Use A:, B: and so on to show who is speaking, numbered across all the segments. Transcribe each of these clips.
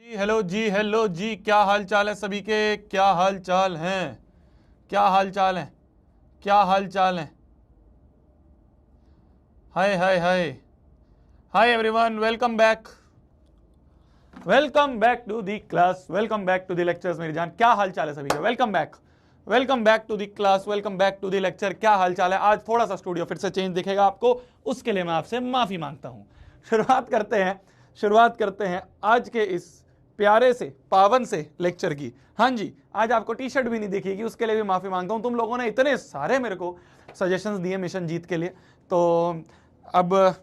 A: जी hello जी, hello जी, क्या हाल चाल है सभी के? क्या हाल चाल हैं? क्या हाल चाल है? क्या हाल चाल है? Hi hi hi hi everyone, welcome back, welcome back to the class, welcome back to the lectures. मेरी जान, क्या हाल चाल है सभी के? Welcome back, welcome back to the class, welcome back to the lecture. क्या हाल चाल है? आज थोड़ा सा स्टूडियो फिर से चेंज दिखेगा आपको, उसके लिए मैं आपसे माफी मांगता हूं। शुरुआत करते हैं आज के इस प्यारे से पावन से लेक्चर की। हाँ जी, आज आपको टी शर्ट भी नहीं दिखेगी, उसके लिए भी माफी मांगता हूं। तुम लोगों ने इतने सारे मेरे को सजेशंस दिए मिशन जीत के लिए, तो अब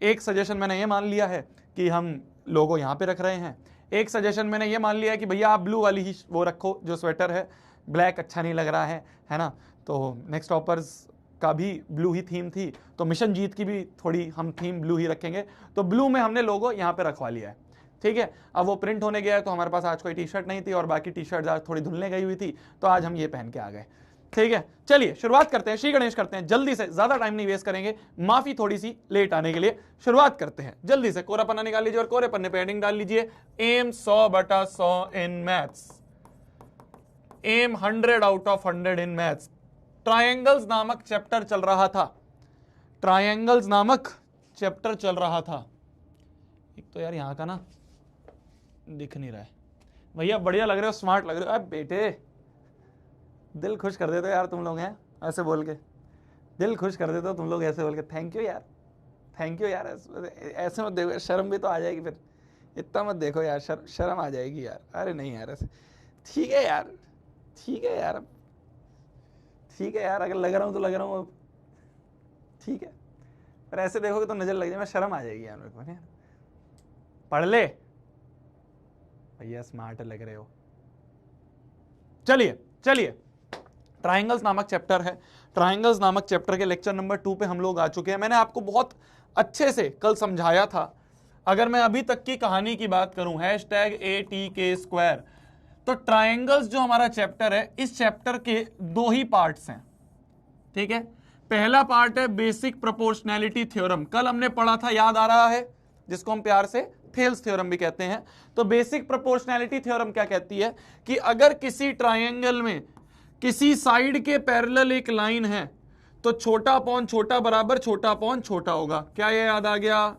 A: एक सजेशन मैंने ये मान लिया है कि हम लोगो यहाँ पे रख रहे हैं। एक सजेशन मैंने ये मान लिया है कि भैया आप ब्लू वाली ही वो रखो जो स्वेटर है, ब्लैक अच्छा नहीं लग रहा है ना। तो नेक्स्ट टॉपर्स का भी ब्लू ही थीम थी, तो मिशन जीत की भी थोड़ी हम थीम ब्लू ही रखेंगे। तो ब्लू में हमने लोगो यहाँ पे रखवा लिया है, ठीक है। अब वो प्रिंट होने गया है, तो हमारे पास आज कोई टी शर्ट नहीं थी और बाकी टी शर्ट आज थोड़ी धुलने गई हुई थी, तो आज हम ये पहन के आ गए, ठीक है। चलिए शुरुआत करते हैं, श्री गणेश करते हैं जल्दी से, ज्यादा टाइम नहीं वेस्ट करेंगे। माफी थोड़ी सी लेट आने के लिए। शुरुआत करते हैं जल्दी से। कोरा पन्ना निकाल लीजिए और कोरे पन्ने पे हेडिंग डाल लीजिए, am 100/100 in maths, am 100 out of 100 in maths. Triangles नामक चैप्टर चल रहा था, ट्रायंगल्स नामक चैप्टर चल रहा था। एक तो यार यहाँ का ना दिख नहीं रहा है भैया, बढ़िया लग रहे हो, स्मार्ट लग रहे हो। अब बेटे दिल खुश कर देते हो यार तुम लोग, हैं ऐसे बोल के, दिल खुश कर देते हो तुम लोग ऐसे बोल के। थैंक यू यार, थैंक यू यार। ऐसे मत देखो, शर्म भी तो आ जाएगी फिर, इतना मत देखो यार, शर्म आ जाएगी यार। अरे नहीं यार ऐसे, ठीक है यार, ठीक है यार, ठीक है यार, अगर लग रहा हूँ तो लग रहा हूँ, ठीक है। पर ऐसे देखोगे तो नजर लग जाए, मैं शर्म आ जाएगी यार मेरे को। पढ़ ले भैया, स्मार्ट लग रहे हो। चलिए चलिए, ट्रायंगल्स नामक चैप्टर है, ट्रायंगल्स नामक चैप्टर के लेक्चर नंबर 2 पे हम लोग आ चुके हैं। मैंने आपको बहुत अच्छे से कल समझाया था। अगर मैं अभी तक की कहानी की बात करूं, #ATK², तो ट्रायंगल्स जो हमारा चैप्टर है, इस चैप्टर के 2 ही पार्ट्स हैं, ठीक है। पहला पार्ट है बेसिक प्रोपोर्शनैलिटी थ्योरम, कल हमने पढ़ा था, याद आ रहा है, जिसको हम प्यार से थेल्स थ्योरम भी कहते हैं। तो बेसिक प्रोपोर्शनैलिटी थ्योरम क्या कहती है कि अगर किसी ट्रायंगल में किसी साइड के पैरेलल एक लाइन है, तो छोटा अपॉन छोटा बराबर छोटा अपॉन छोटा होगा। क्या ये याद आ गया?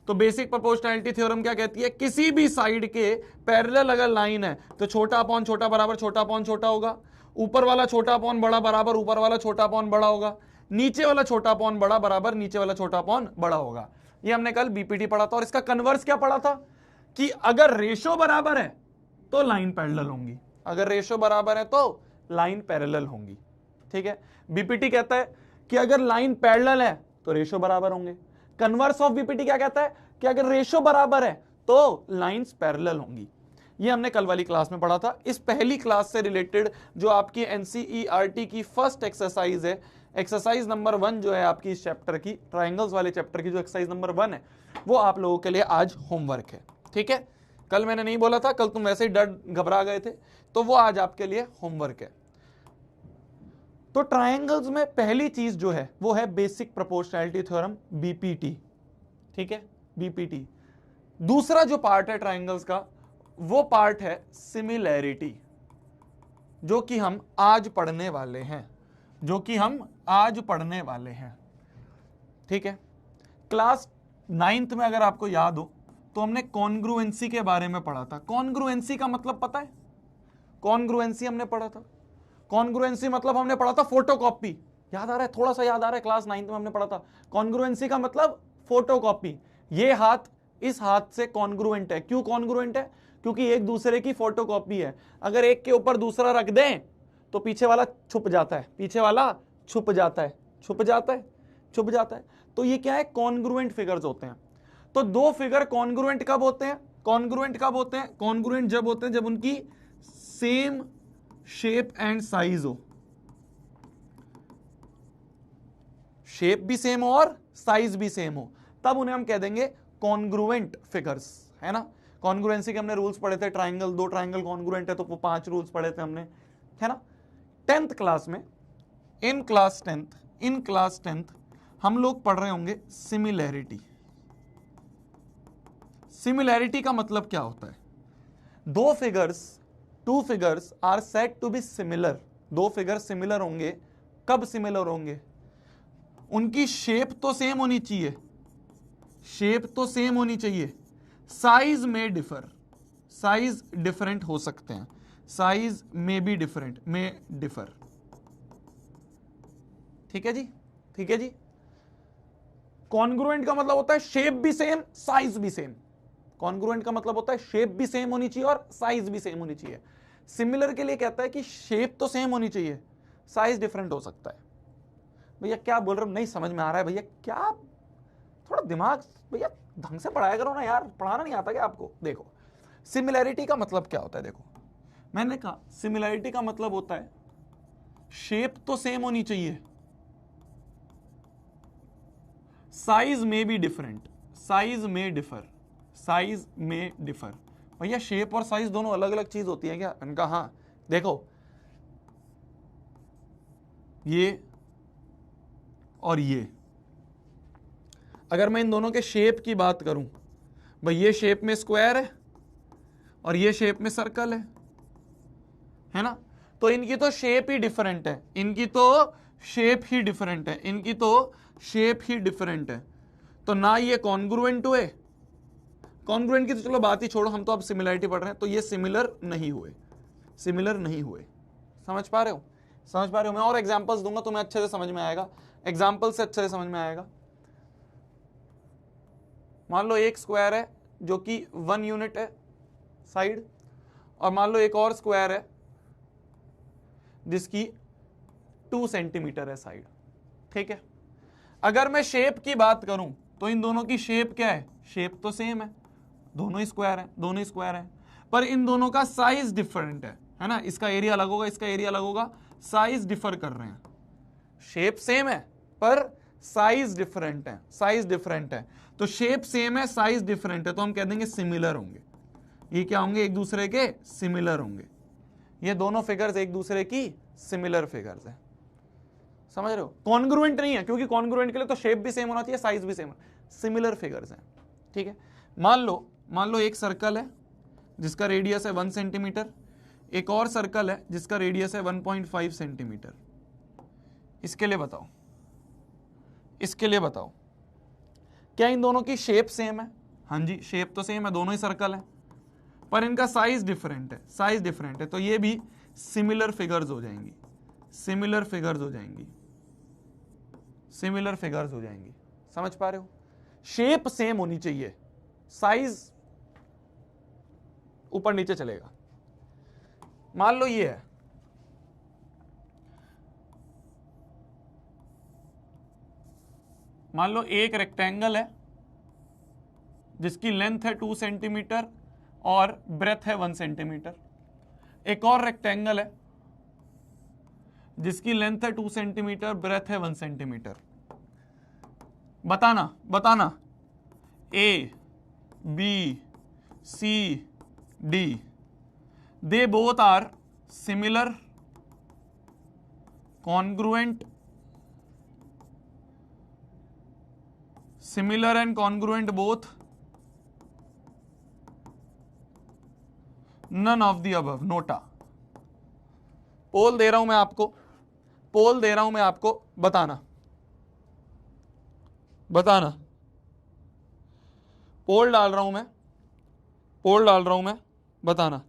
A: तो बेसिक प्रोपोर्शनैलिटी थ्योरम क्या कहती है, किसी भी साइड के पैरेलल अगर लाइन है तो छोटा अपॉन छोटा बराबर छोटा अपॉन छोटा होगा। ऊपर वाला छोटा अपॉन बड़ा बराबर ऊपर वाला छोटा अपॉन बड़ा होगा, नीचे वाला छोटा अपॉन बड़ा बराबर नीचे वाला छोटा अपॉन बड़ा होगा। ये हमने कल बीपीटी पढ़ा था। और इसका कन्वर्स क्या पढ़ा था कि अगर रेशो बराबर है तो लाइन पैरेलल होंगी, अगर रेशो बराबर है तो लाइन पैरेलल होंगी, ठीक है। बीपीटी कहता है कि अगर लाइन पैरेलल है तो रेशो बराबर होंगे। कन्वर्स ऑफ बीपीटी क्या कहता है कि अगर रेशो बराबर है तो लाइंस पैरेलल होंगी। ये हमने कल वाली क्लास में पढ़ा था। इस पहली क्लास से रिलेटेड जो आपकी एनसीईआरटी की फर्स्ट एक्सरसाइज है, एक्सरसाइज नंबर 1 जो है आपकी इस चैप्टर की, ट्रायंगल्स वाले चैप्टर की जो एक्सरसाइज नंबर 1 है, वो आप लोगों के लिए आज होमवर्क है, ठीक है। कल मैंने नहीं बोला था, कल तुम वैसे ही डर घबरा गए थे, तो वो आज आपके लिए होमवर्क है। तो ट्रायंगल्स में पहली चीज जो है वो है बेसिक प्रोपोर्शनैलिटी थ्योरम, बीपीटी, ठीक है, बीपीटी। दूसरा जो पार्ट है ट्रायंगल्स का, वो पार्ट है सिमिलैरिटी, जो कि हम आज पढ़ने वाले हैं, जो कि हम आज पढ़ने वाले हैं, ठीक है। क्लास 9th में अगर आपको याद हो तो हमने कॉन्ग्रुएंसी के बारे में पढ़ा था। कॉन्ग्रुएंसी का मतलब पता है? कॉन्ग्रुएंसी हमने पढ़ा था। कॉन्ग्रुएंसी मतलब हमने पढ़ा था फोटोकॉपी, याद आ रहा है? थोड़ा सा याद आ रहा है? क्लास 9th में हमने पढ़ा था कॉन्ग्रुएंसी का मतलब फोटोकॉपी। ये हाथ इस हाथ से कॉन्ग्रुएंट है। क्यों कॉन्ग्रुएंट है? क्योंकि एक दूसरे की फोटोकॉपी है। अगर एक के ऊपर दूसरा रख दें तो पीछे वाला छुप जाता है, पीछे वाला छुप जाता है, छुप जाता है, छुप जाता है। तो ये क्या है? कॉन्ग्रुएंट फिगर्स होते हैं। तो दो फिगर कॉन्ग्रुएंट कब होते हैं? कॉन्ग्रुएंट कब होते हैं? कॉन्ग्रुएंट जब होते हैं जब उनकी सेम शेप एंड साइज हो, शेप भी सेम हो और साइज भी सेम हो, तब उन्हें हम कह देंगे कॉन्ग्रुएंट फिगर्स, है ना। कॉन्ग्रुएंसी के हमने रूल्स पढ़े थे, ट्राइंगल, 2 ट्राइंगल कॉन्ग्रुएंट है तो वो 5 रूल्स पढ़े थे हमने, है ना। 10th क्लास में, इन क्लास 10th हम लोग पढ़ रहे होंगे सिमिलैरिटी। सिमिलैरिटी का मतलब क्या होता है? दो figures, two figures are said to be similar, दो फिगर सिमिलर होंगे, कब सिमिलर होंगे? उनकी शेप तो सेम होनी चाहिए, शेप तो सेम होनी चाहिए, साइज में डिफर, साइज डिफरेंट हो सकते हैं, साइज में बी डिफरेंट, में डिफर। ठीक है जी, ठीक है जी। कॉन्ग्रुएंट का मतलब होता है शेप भी सेम, साइज भी सेम। कॉन्ग्रुएंट का मतलब होता है शेप भी सेम होनी चाहिए और साइज भी सेम होनी चाहिए। सिमिलर के लिए कहता है कि शेप तो सेम होनी चाहिए, साइज डिफरेंट हो सकता है। भैया क्या बोल रहे हो, नहीं समझ में आ रहा है भैया, क्या थोड़ा दिमाग भैया ढंग से पढ़ाया करो ना यार, पढ़ाना नहीं आता क्या आपको? देखो सिमिलैरिटी का मतलब क्या होता है, देखो मैंने कहा सिमिलैरिटी का मतलब होता है शेप तो सेम होनी चाहिए, साइज में भी डिफरेंट, साइज में डिफर, साइज में डिफर। भैया शेप और साइज दोनों अलग अलग चीज होती है क्या? इनका हाँ, देखो ये और ये, अगर मैं इन दोनों के शेप की बात करूं, भाई ये शेप में स्क्वायर है और ये शेप में सर्कल है ना? तो इनकी तो शेप ही डिफरेंट है, इनकी तो शेप ही डिफरेंट है, इनकी तो शेप ही डिफरेंट है, तो ना ये कॉन्ग्रुएंट हुए। कॉन्ग्रुएंट की तो चलो बात ही छोड़ो, हम तो अब सिमिलरिटी पढ़ रहे हैं, तो ये सिमिलर नहीं हुए, सिमिलर नहीं हुए। समझ पा रहे हो? समझ पा रहे हो? मैं और एग्जांपल्स दूंगा, तुम्हें अच्छे से समझ में आएगा, एग्जांपल से अच्छे से समझ में आएगा। मान लो एक स्क्वायर है जो कि 1 यूनिट है साइड, और मान लो एक और स्क्वायर है जिसकी 2 सेंटीमीटर है साइड। ठीक है, अगर मैं शेप की बात करूं तो इन दोनों की शेप क्या है? शेप तो सेम है, दोनों ही स्क्वायर है, दोनों ही स्क्वायर है, पर इन दोनों का साइज डिफरेंट है ना? इसका एरिया अलग होगा, इसका एरिया अलग होगा, साइज डिफर कर रहे हैं। शेप सेम है पर साइज डिफरेंट है, साइज डिफरेंट है, तो शेप सेम है साइज डिफरेंट है, तो हम कह देंगे सिमिलर होंगे। ये क्या होंगे? एक दूसरे के सिमिलर होंगे। ये दोनों फिगर्स एक दूसरे की सिमिलर फिगर्स हैं। समझ रहे हो? कॉन्ग्रुएंट नहीं है, क्योंकि कॉन्ग्रुएंट के लिए तो शेप भी सेम होना चाहिए, साइज भी सेम, सिमिलर फिगर्स हैं। ठीक है, मान लो एक सर्कल है जिसका रेडियस है 1 सेंटीमीटर, एक और सर्कल है जिसका रेडियस है 1.5 सेंटीमीटर। इसके लिए बताओ, इसके लिए बताओ, क्या इन दोनों की शेप सेम है? हाँ जी, शेप तो सेम है, दोनों ही सर्कल है, पर इनका साइज डिफरेंट है, साइज डिफरेंट है, तो ये भी सिमिलर फिगर्स हो जाएंगी, सिमिलर फिगर्स हो जाएंगी, सिमिलर फिगर्स हो जाएंगी। समझ पा रहे हो? शेप सेम होनी चाहिए, साइज ऊपर नीचे चलेगा। मान लो ये है, मान लो एक रेक्टेंगल है जिसकी लेंथ है 2 सेंटीमीटर और ब्रेथ है 1 सेंटीमीटर। एक और रेक्टेंगल है जिसकी लेंथ है 2 सेंटीमीटर, ब्रेथ है 1 सेंटीमीटर। बताना बताना, A B C D, they both are similar, congruent, similar and congruent both, none of the above, NOTA. Poll दे रहा हूं मैं आपको, पोल दे रहा हूं मैं आपको, बताना बताना, पोल डाल रहा हूं मैं, पोल डाल रहा हूं मैं, बताना।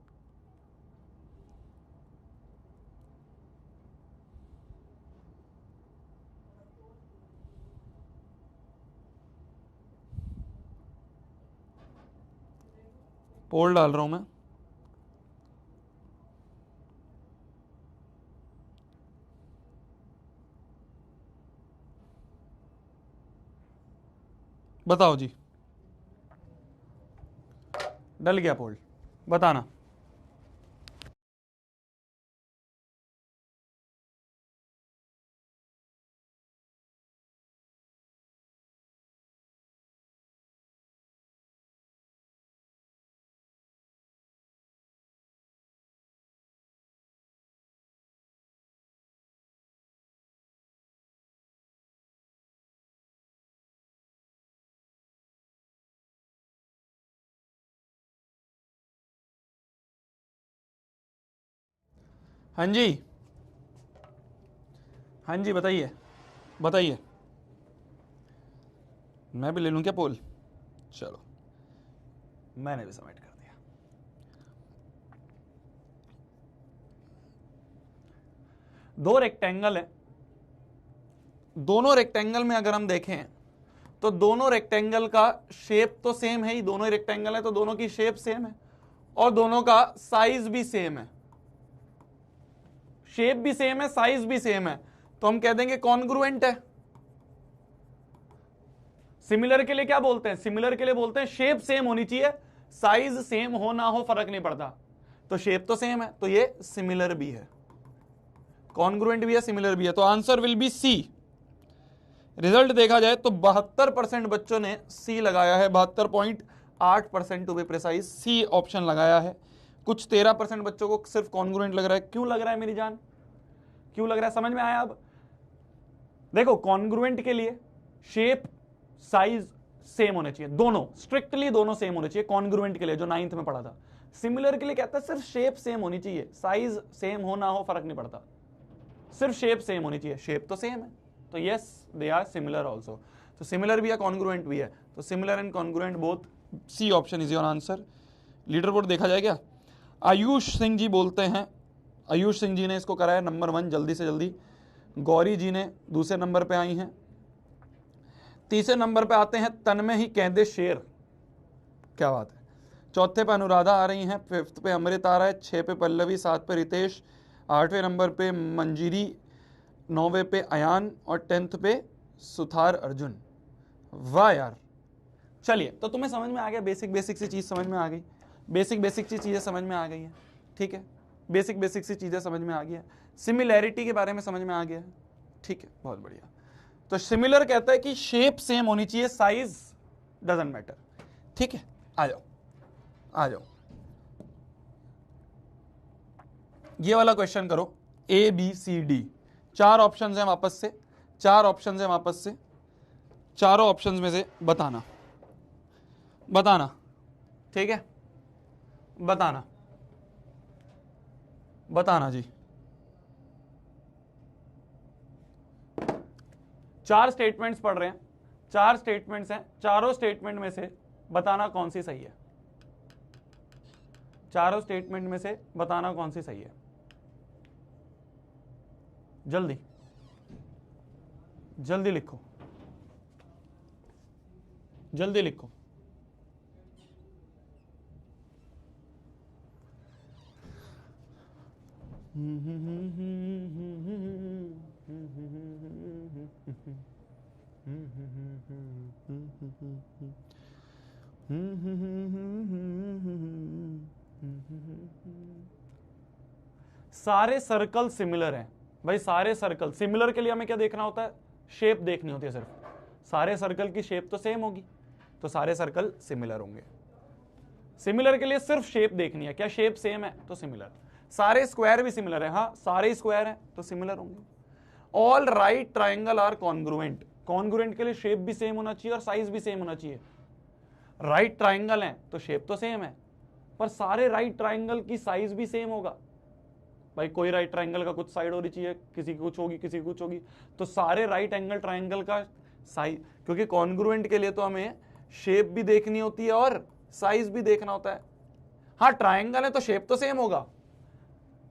A: पोल डाल रहा हूं मैं, बताओ जी। डल गया पोल, बताना। हाँ जी, हाँ जी, बताइए बताइए, मैं भी ले लूं क्या पोल? चलो, मैंने भी सबमिट कर दिया। दो रेक्टेंगल है, दोनों रेक्टेंगल में अगर हम देखें तो दोनों रेक्टेंगल का शेप तो सेम है ही, दोनों रेक्टेंगल है तो दोनों की शेप सेम है और दोनों का साइज भी सेम है, शेप भी सेम है, साइज भी सेम है, तो हम कह देंगे कॉन्ग्रुएंट है। सिमिलर के लिए क्या बोलते हैं? सिमिलर के लिए बोलते हैं शेप सेम होनी चाहिए, साइज सेम हो ना हो फर्क नहीं पड़ता, तो शेप तो सेम है तो ये सिमिलर भी है, कॉन्ग्रुएंट भी है, सिमिलर भी है, तो answer will be C. Result देखा जाए तो 72% बच्चों ने सी लगाया है, 72.8% to be precise C option लगाया है। कुछ 13% बच्चों को सिर्फ कॉन्ग्रुएंट लग रहा है। क्यों लग रहा है मेरी जान, क्यों लग रहा है? समझ में आया? अब देखो, कॉन्ग्रुएंट के लिए शेप साइज सेम होने चाहिए, दोनों स्ट्रिक्टली दोनों सेम होने चाहिए कॉन्ग्रुएंट के लिए, जो 9th में पढ़ा था। सिमिलर के लिए कहता है सिर्फ शेप सेम होनी चाहिए, साइज सेम हो ना हो फर्क नहीं पड़ता, सिर्फ शेप सेम होनी चाहिए, शेप तो सेम है, तो yes they are similar also. तो सिमिलर भी है, कॉन्ग्रुएंट भी है, तो similar and congruent both, C option is your answer. Leaderboard देखा जाए क्या? आयुष सिंह जी बोलते हैं, आयुष सिंह जी ने इसको कराया नंबर 1, जल्दी से जल्दी। गौरी जी ने दूसरे नंबर पे आई हैं। तीसरे नंबर पे आते हैं तन्मय ही कहदे शेर, क्या बात है। चौथे पे अनुराधा आ रही हैं, 5th पे अमृत आ रहा है, 6 पे पल्लवी, 7 पे रितेश, 8वें नंबर पे मंजीरी, 9वें पे अयान और 10th पे सुथार अर्जुन। वाह यार, चलिए, तो तुम्हें समझ में आ गया, बेसिक बेसिक सी चीज समझ में आ गई, बेसिक बेसिक सी चीजें समझ में आ गई है, ठीक है, बेसिक बेसिक सी चीजें समझ में आ गई है, सिमिलैरिटी के बारे में समझ में आ गया है, ठीक है, बहुत बढ़िया। तो सिमिलर कहता है कि शेप सेम होनी चाहिए, साइज डजंट मैटर, ठीक है। आ जाओ आ जाओ, ये वाला क्वेश्चन करो, A B C D, 4 options हैं वापस से, 4 ऑप्शंस हैं वापस से, चारों ऑप्शंस में से बताना, बताना, ठीक है, बताना, बताना जी। 4 स्टेटमेंट्स पढ़ रहे हैं, 4 स्टेटमेंट्स हैं, चारों स्टेटमेंट में से बताना कौन सी सही है, चारों स्टेटमेंट में से बताना कौन सी सही है, जल्दी जल्दी लिखो, जल्दी लिखो। सारे सर्कल सिमिलर हैं भाई, सारे सर्कल सिमिलर के लिए हमें क्या देखना होता है? शेप देखनी होती है सिर्फ, सारे सर्कल की शेप तो सेम होगी, तो सारे सर्कल सिमिलर होंगे। सिमिलर के लिए सिर्फ शेप देखनी है, क्या शेप सेम है तो सिमिलर। सारे स्क्वायर भी सिमिलर है, हाँ सारे स्क्वायर हैं तो सिमिलर होंगे। All right triangle are congruent, congruent के लिए शेप भी सेम होना चाहिए और साइज भी सेम होना चाहिए। राइट ट्राइंगल है तो शेप तो सेम है, पर सारे राइट ट्राइंगल की साइज भी सेम होगा भाई, कोई राइट ट्राइंगल का कुछ साइड होनी चाहिए, किसी की कुछ होगी, किसी की कुछ होगी, तो सारे राइट एंगल ट्राइंगल का साइज, क्योंकि कॉन्ग्रुएंट के लिए तो हमें शेप भी देखनी होती है और साइज भी देखना होता है। हाँ ट्राइंगल है तो शेप तो सेम होगा,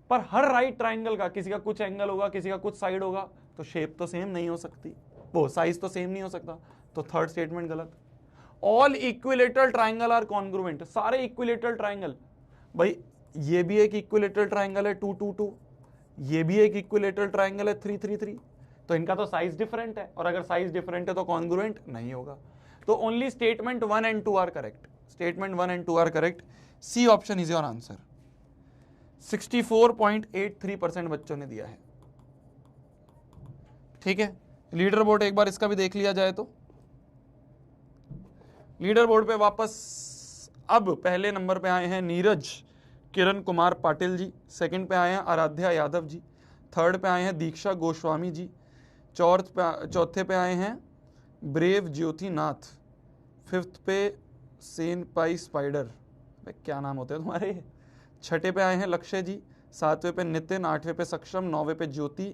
A: पर हर राइट ट्राइंगल का किसी का कुछ एंगल होगा, किसी का कुछ साइड होगा, तो शेप तो सेम नहीं हो सकती, वो साइज तो सेम नहीं हो सकता, तो थर्ड स्टेटमेंट गलत। All equilateral triangle are congruent, सारे इक्विलेटरल ट्राइंगल, भाई ये भी एक इक्विलेटरल ट्राइंगल है 2 2 2, ये भी एक इक्विलेटरल ट्राइंगल है 3 3 3, तो इनका तो साइज डिफरेंट है, और अगर साइज डिफरेंट है तो कॉन्ग्रुएंट नहीं होगा। तो only statement 1 and 2 are correct, statement 1 and 2 are correct, C option is your answer. 64.83% बच्चों ने दिया है, ठीक है। लीडर बोर्ड एक बार इसका भी देख लिया जाए तो, लीडर बोर्ड पे वापस अब पहले नंबर पे आए हैं नीरज किरण कुमार पाटिल जी, सेकंड पे आए हैं आराध्या यादव जी, थर्ड पे आए हैं दीक्षा गोस्वामी जी, चौथे पे आए हैं ब्रेव ज्योति नाथ, 5th पे सेन पाई स्पाइडर, क्या नाम होते हैं तुम्हारे, छठे पे आए हैं लक्ष्य जी, 7वें पे नितिन, 8वें पे सक्षम, 9वें पे ज्योति,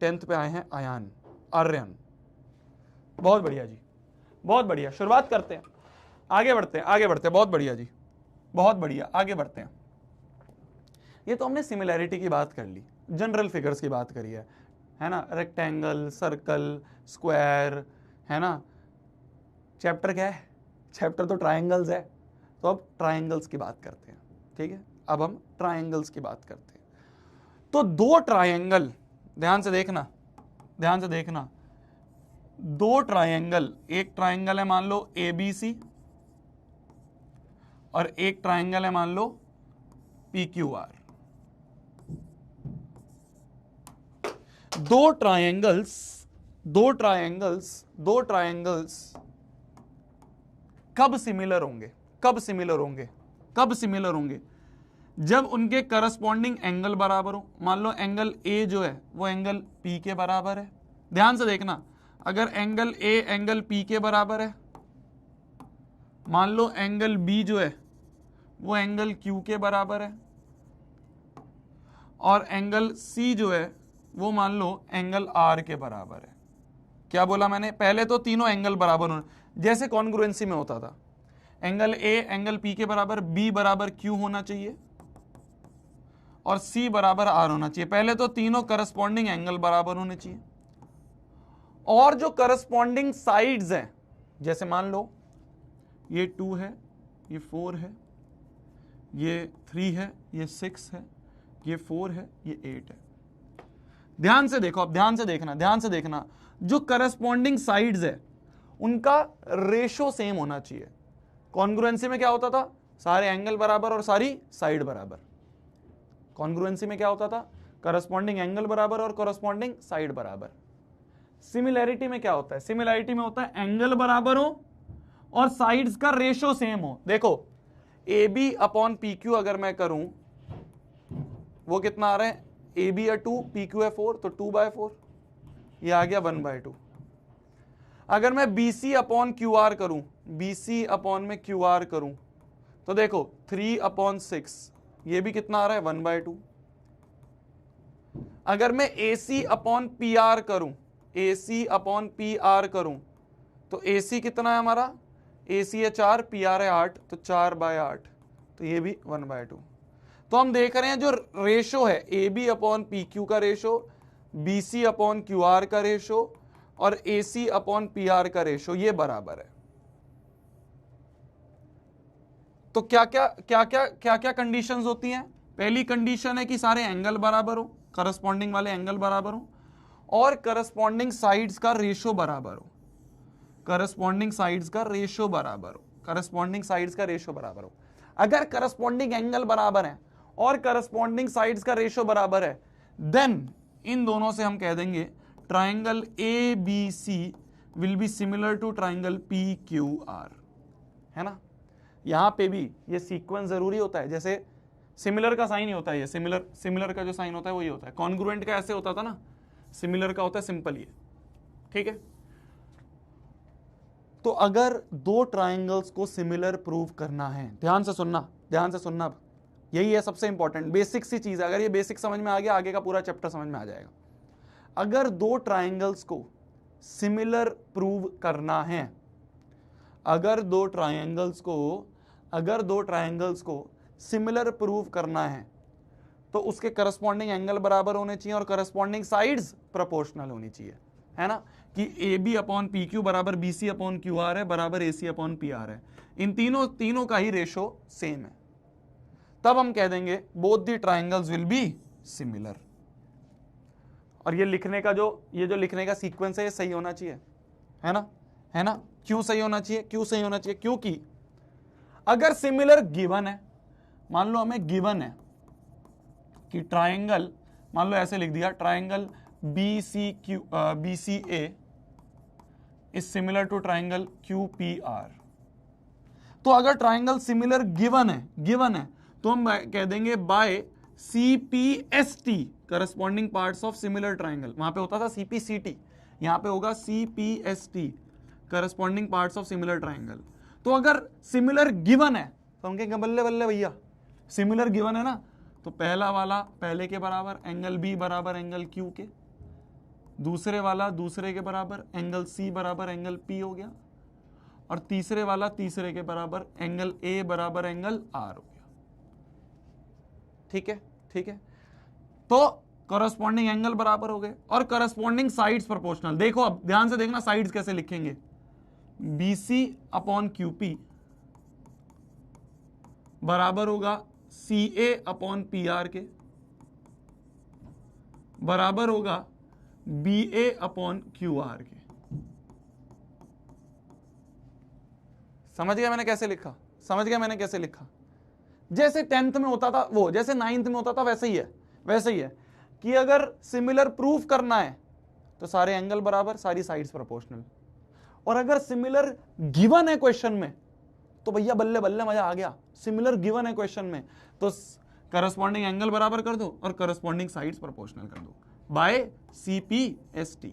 A: 10th पे आए हैं आयान, आर्यन। बहुत बढ़िया जी, बहुत बढ़िया। शुरुआत करते हैं, आगे बढ़ते हैं, आगे बढ़ते हैं। बहुत बढ़िया जी, बहुत बढ़िया, आगे बढ़ते हैं। ये तो हमने सिमिलैरिटी की बात कर ली, जनरल फिगर्स की बात करी है ना, रेक्टेंगल, सर्कल, स्क्वायर, है ना। चैप्टर क्या है? चैप्टर तो ट्रायंगल्स है, तो अब ट्रायंगल्स की बात करते हैं, ठीक है। अब हम ट्रायंगल्स की बात करते हैं। तो दो ट्रायंगल, ध्यान से देखना, ध्यान से देखना, दो ट्रायंगल, एक ट्रायंगल है मान लो ABC और एक ट्रायंगल है मान लो PQR। दो ट्रायंगल्स कब सिमिलर होंगे? कब सिमिलर होंगे? कब सिमिलर होंगे? जब उनके करस्पॉन्डिंग एंगल बराबर हो। मान लो एंगल A जो है वो एंगल P के बराबर है। ध्यान से देखना, अगर एंगल A एंगल P के बराबर है, मान लो एंगल B जो है वो एंगल Q के बराबर है, और एंगल C जो है वो मान लो एंगल R के बराबर है। क्या बोला मैंने? पहले तो तीनों एंगल बराबर होने, जैसे कॉन्ग्रुएंसी में होता था, एंगल A एंगल P के बराबर, B बराबर Q होना चाहिए और C बराबर R होना चाहिए। पहले तो तीनों करस्पॉन्डिंग एंगल बराबर होने चाहिए, और जो करस्पॉन्डिंग साइड्स हैं, जैसे मान लो ये 2 है, ये 4 है, ये 3 है, ये 6 है, ये 4 है, ये 8 है। ध्यान से देखो, अब ध्यान से देखना, ध्यान से देखना, जो करस्पॉन्डिंग साइड्स है उनका रेशो सेम होना चाहिए। कॉन्ग्रुएंसी में क्या होता था? सारे एंगल बराबर और सारी साइड बराबर। कॉन्ग्रुएंसी में क्या होता था? करस्पॉन्डिंग एंगल बराबर और करस्पॉन्डिंग साइड बराबर। सिमिलैरिटी में क्या होता है? सिमिलैरिटी में होता है एंगल बराबर हो और साइड्स का रेशो सेम हो। देखो AB अपॉन PQ अगर मैं करूं, वो कितना आ रहा है? AB है 2, PQ है 4, तो 2/4, ये आ गया 1/2। अगर मैं BC अपॉन QR करूं, BC अपॉन में QR करूं, तो देखो 3/6, ये भी कितना आ रहा है? 1/2। अगर मैं AC अपॉन PR करूं, AC अपॉन PR करूं, तो AC कितना है हमारा? AC है 4, PR है 8, तो 4/8, तो ये भी 1/2। तो हम देख रहे हैं जो रेशो है AB अपॉन PQ का रेशो, BC अपॉन QR का रेशो और AC अपॉन PR का रेशो, ये बराबर है। तो क्या क्या कंडीशंस होती हैं? पहली कंडीशन है कि सारे एंगल बराबर हो, करस्पॉन्डिंग वाले एंगल बराबर हो, और करस्पॉन्डिंग साइड्स का रेशो बराबर हो। करस्पॉन्डिंग साइड्स का रेशो बराबर हो, करस्पॉन्डिंग साइड्स का रेशो बराबर हो। अगर करस्पॉन्डिंग एंगल बराबर है और करस्पॉन्डिंग साइड्स का रेशो बराबर है, देन इन दोनों से हम कह देंगे triangle ABC will be similar to triangle PQR, है ना। यहां पे भी ये सीक्वेंस जरूरी होता है, जैसे सिमिलर का साइन ही होता है, ये सिमिलर का जो साइन होता है वही होता है। कॉन्ग्रुएंट का ऐसे होता था ना, सिमिलर का होता है सिंपल ये, ठीक है। तो अगर दो ट्राइंगल्स को सिमिलर प्रूव करना है, ध्यान से सुनना, ध्यान से सुनना, यही है सबसे इंपॉर्टेंट बेसिक सी चीज है। अगर ये बेसिक समझ में आ गया, आगे का पूरा चैप्टर समझ में आ जाएगा। अगर दो ट्राइंगल्स को सिमिलर प्रूव करना है, अगर दो ट्राइंगल्स को सिमिलर प्रूव करना है, तो उसके करस्पॉन्डिंग एंगल बराबर होने चाहिए और करस्पॉन्डिंग साइड्स प्रोपोर्शनल होनी चाहिए, है ना। कि AB अपॉन PQ बराबर BC अपॉन QR है, बराबर AC अपॉन PR है। इन तीनों का ही रेशो सेम है, तब हम कह देंगे both the triangles will be similar. और ये लिखने का सीक्वेंस है, ये सही होना चाहिए, है ना। क्यों सही होना चाहिए? क्योंकि अगर सिमिलर गिवन है, मान लो हमें गिवन है कि ट्राइंगल, मान लो ऐसे लिख दिया, triangle BCA is similar to triangle QPR। तो अगर ट्राइंगल सिमिलर गिवन है तो हम कह देंगे by CPST, corresponding parts of similar triangle. वहां पे होता था CPCT, यहां पे होगा CPST, corresponding parts of similar triangle. तो अगर सिमिलर गिवन है तो हम कहेंगे बल्ले बल्ले भैया, सिमिलर गिवन है ना, तो पहला वाला पहले के बराबर एंगल बी बराबर एंगल क्यू के, दूसरे वाला दूसरे के बराबर एंगल सी बराबर एंगल पी हो गया, और तीसरे वाला तीसरे के बराबर एंगल ए बराबर एंगल आर हो गया। ठीक है, ठीक है। तो कॉरस्पॉन्डिंग एंगल बराबर हो गए और कॉरस्पॉन्डिंग साइड्स प्रोपोर्शनल। देखो अब ध्यान से देखना साइड्स कैसे लिखेंगे। BC अपॉन QP बराबर होगा CA अपॉन PR के, बराबर होगा BA अपॉन QR के। समझ गया मैंने कैसे लिखा? समझ गया मैंने कैसे लिखा? जैसे 10th में होता था वो, जैसे 9th में होता था वैसे ही है, वैसे ही है कि अगर सिमिलर प्रूफ करना है तो सारे एंगल बराबर, सारी साइड्स प्रोपोर्शनल, और अगर सिमिलर गिवन है क्वेश्चन में तो भैया बल्ले बल्ले मजा आ गया। सिमिलर गिवन है क्वेश्चन में तो करस्पॉन्डिंग एंगल बराबर कर दो और करस्पॉन्डिंग साइड्स प्रोपोर्शनल कर दो बाय CPST।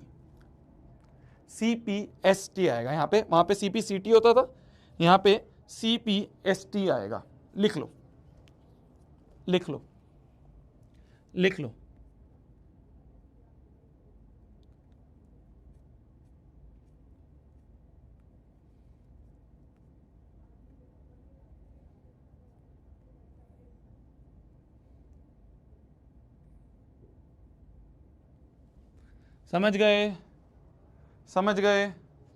A: CPST आएगा यहां पे, वहां पे CPCT होता था, यहां पे CPST आएगा। लिख लो, लिख लो, लिख लो। समझ गए? समझ गए?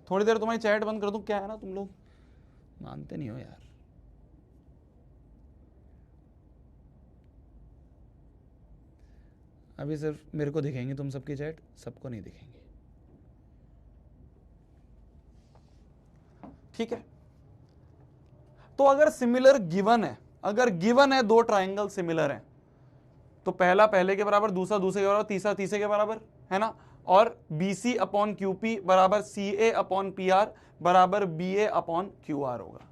A: थोड़ी देर तुम्हारी चैट बंद कर दूं? क्या है ना, तुम लोग मानते नहीं हो यार। अभी सिर्फ मेरे को दिखेंगे तुम सबकी चैट, सबको नहीं दिखेंगे। ठीक है। तो अगर सिमिलर गिवन है, अगर गिवन है दो ट्राइंगल सिमिलर हैं तो पहला पहले के बराबर, दूसरा दूसरे के बराबर, तीसरा तीसरे के बराबर, है ना। और BC अपॉन QP बराबर CA अपॉन PR बराबर BA अपॉन QR होगा।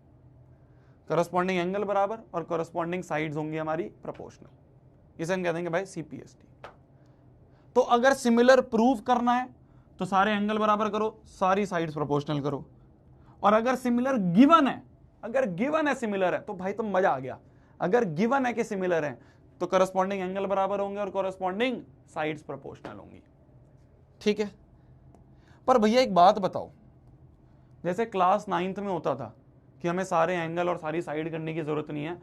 A: करस्पॉन्डिंग एंगल बराबर और करस्पॉन्डिंग साइड्स होंगी हमारी प्रोपोर्शनल। इसे हम कह देंगे भाई CPST। तो अगर सिमिलर प्रूव करना है तो सारे एंगल बराबर करो, सारी साइड्स प्रोपोर्शनल करो, और अगर सिमिलर गिवन है, अगर गिवन है सिमिलर है तो भाई तो मजा आ गया। अगर गिवन है कि सिमिलर है तो करस्पॉन्डिंग एंगल बराबर होंगे और करस्पॉन्डिंग साइड्स प्रोपोर्शनल होंगी। ठीक है। पर भैया एक बात बताओ, जैसे क्लास 9th में होता था कि हमें सारे एंगल और सारी साइड करने की जरूरत नहीं है,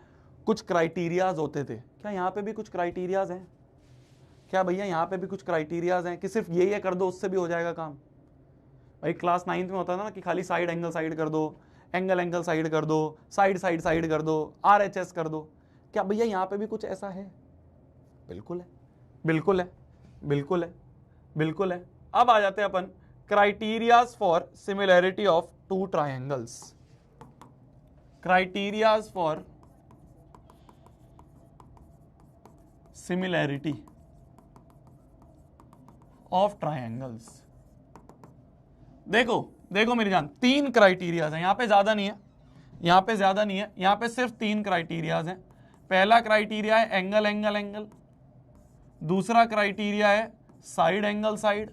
A: कुछ क्राइटेरियाज होते थे। क्या यहां पे भी कुछ क्राइटेरियाज हैं? क्या भैया यहां पे भी कुछ क्राइटेरियाज हैं कि सिर्फ ये कर दो उससे भी हो जाएगा काम? भाई क्लास 9th में होता था ना कि खाली साइड एंगल साइड कर दो, एंगल एंगल साइड कर दो, साइड साइड साइड कर दो, RHS कर दो। क्या भैया यहां पे भी कुछ ऐसा है? बिल्कुल है, बिल्कुल है, बिल्कुल है, बिल्कुल है। अब आ जाते हैं अपन criterias for similarity of two triangles. Criterias for similarity of triangles. देखो देखो मेरी जान, 3 क्राइटेरियाज हैं, यहां पे ज्यादा नहीं है, यहां पे ज्यादा नहीं है, यहां पे सिर्फ 3 क्राइटेरियाज हैं। पहला क्राइटेरिया है एंगल एंगल एंगल, दूसरा क्राइटेरिया है साइड एंगल साइड,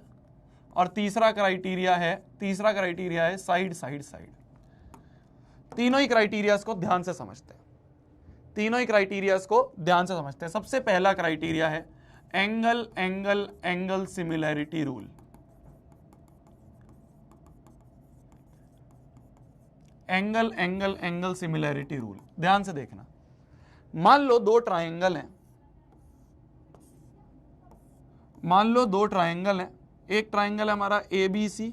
A: और तीसरा क्राइटेरिया है साइड साइड साइड। तीनों ही क्राइटेरियाज को ध्यान से समझते हैं, तीनों ही क्राइटेरियाज को ध्यान से समझते हैं। सबसे पहला क्राइटेरिया है angle angle angle similarity rule. Angle angle angle similarity rule, ध्यान से देखना। मान लो दो ट्राइंगल हैं, मान लो दो ट्राइंगल हैं, एक ट्राइंगल है हमारा ABC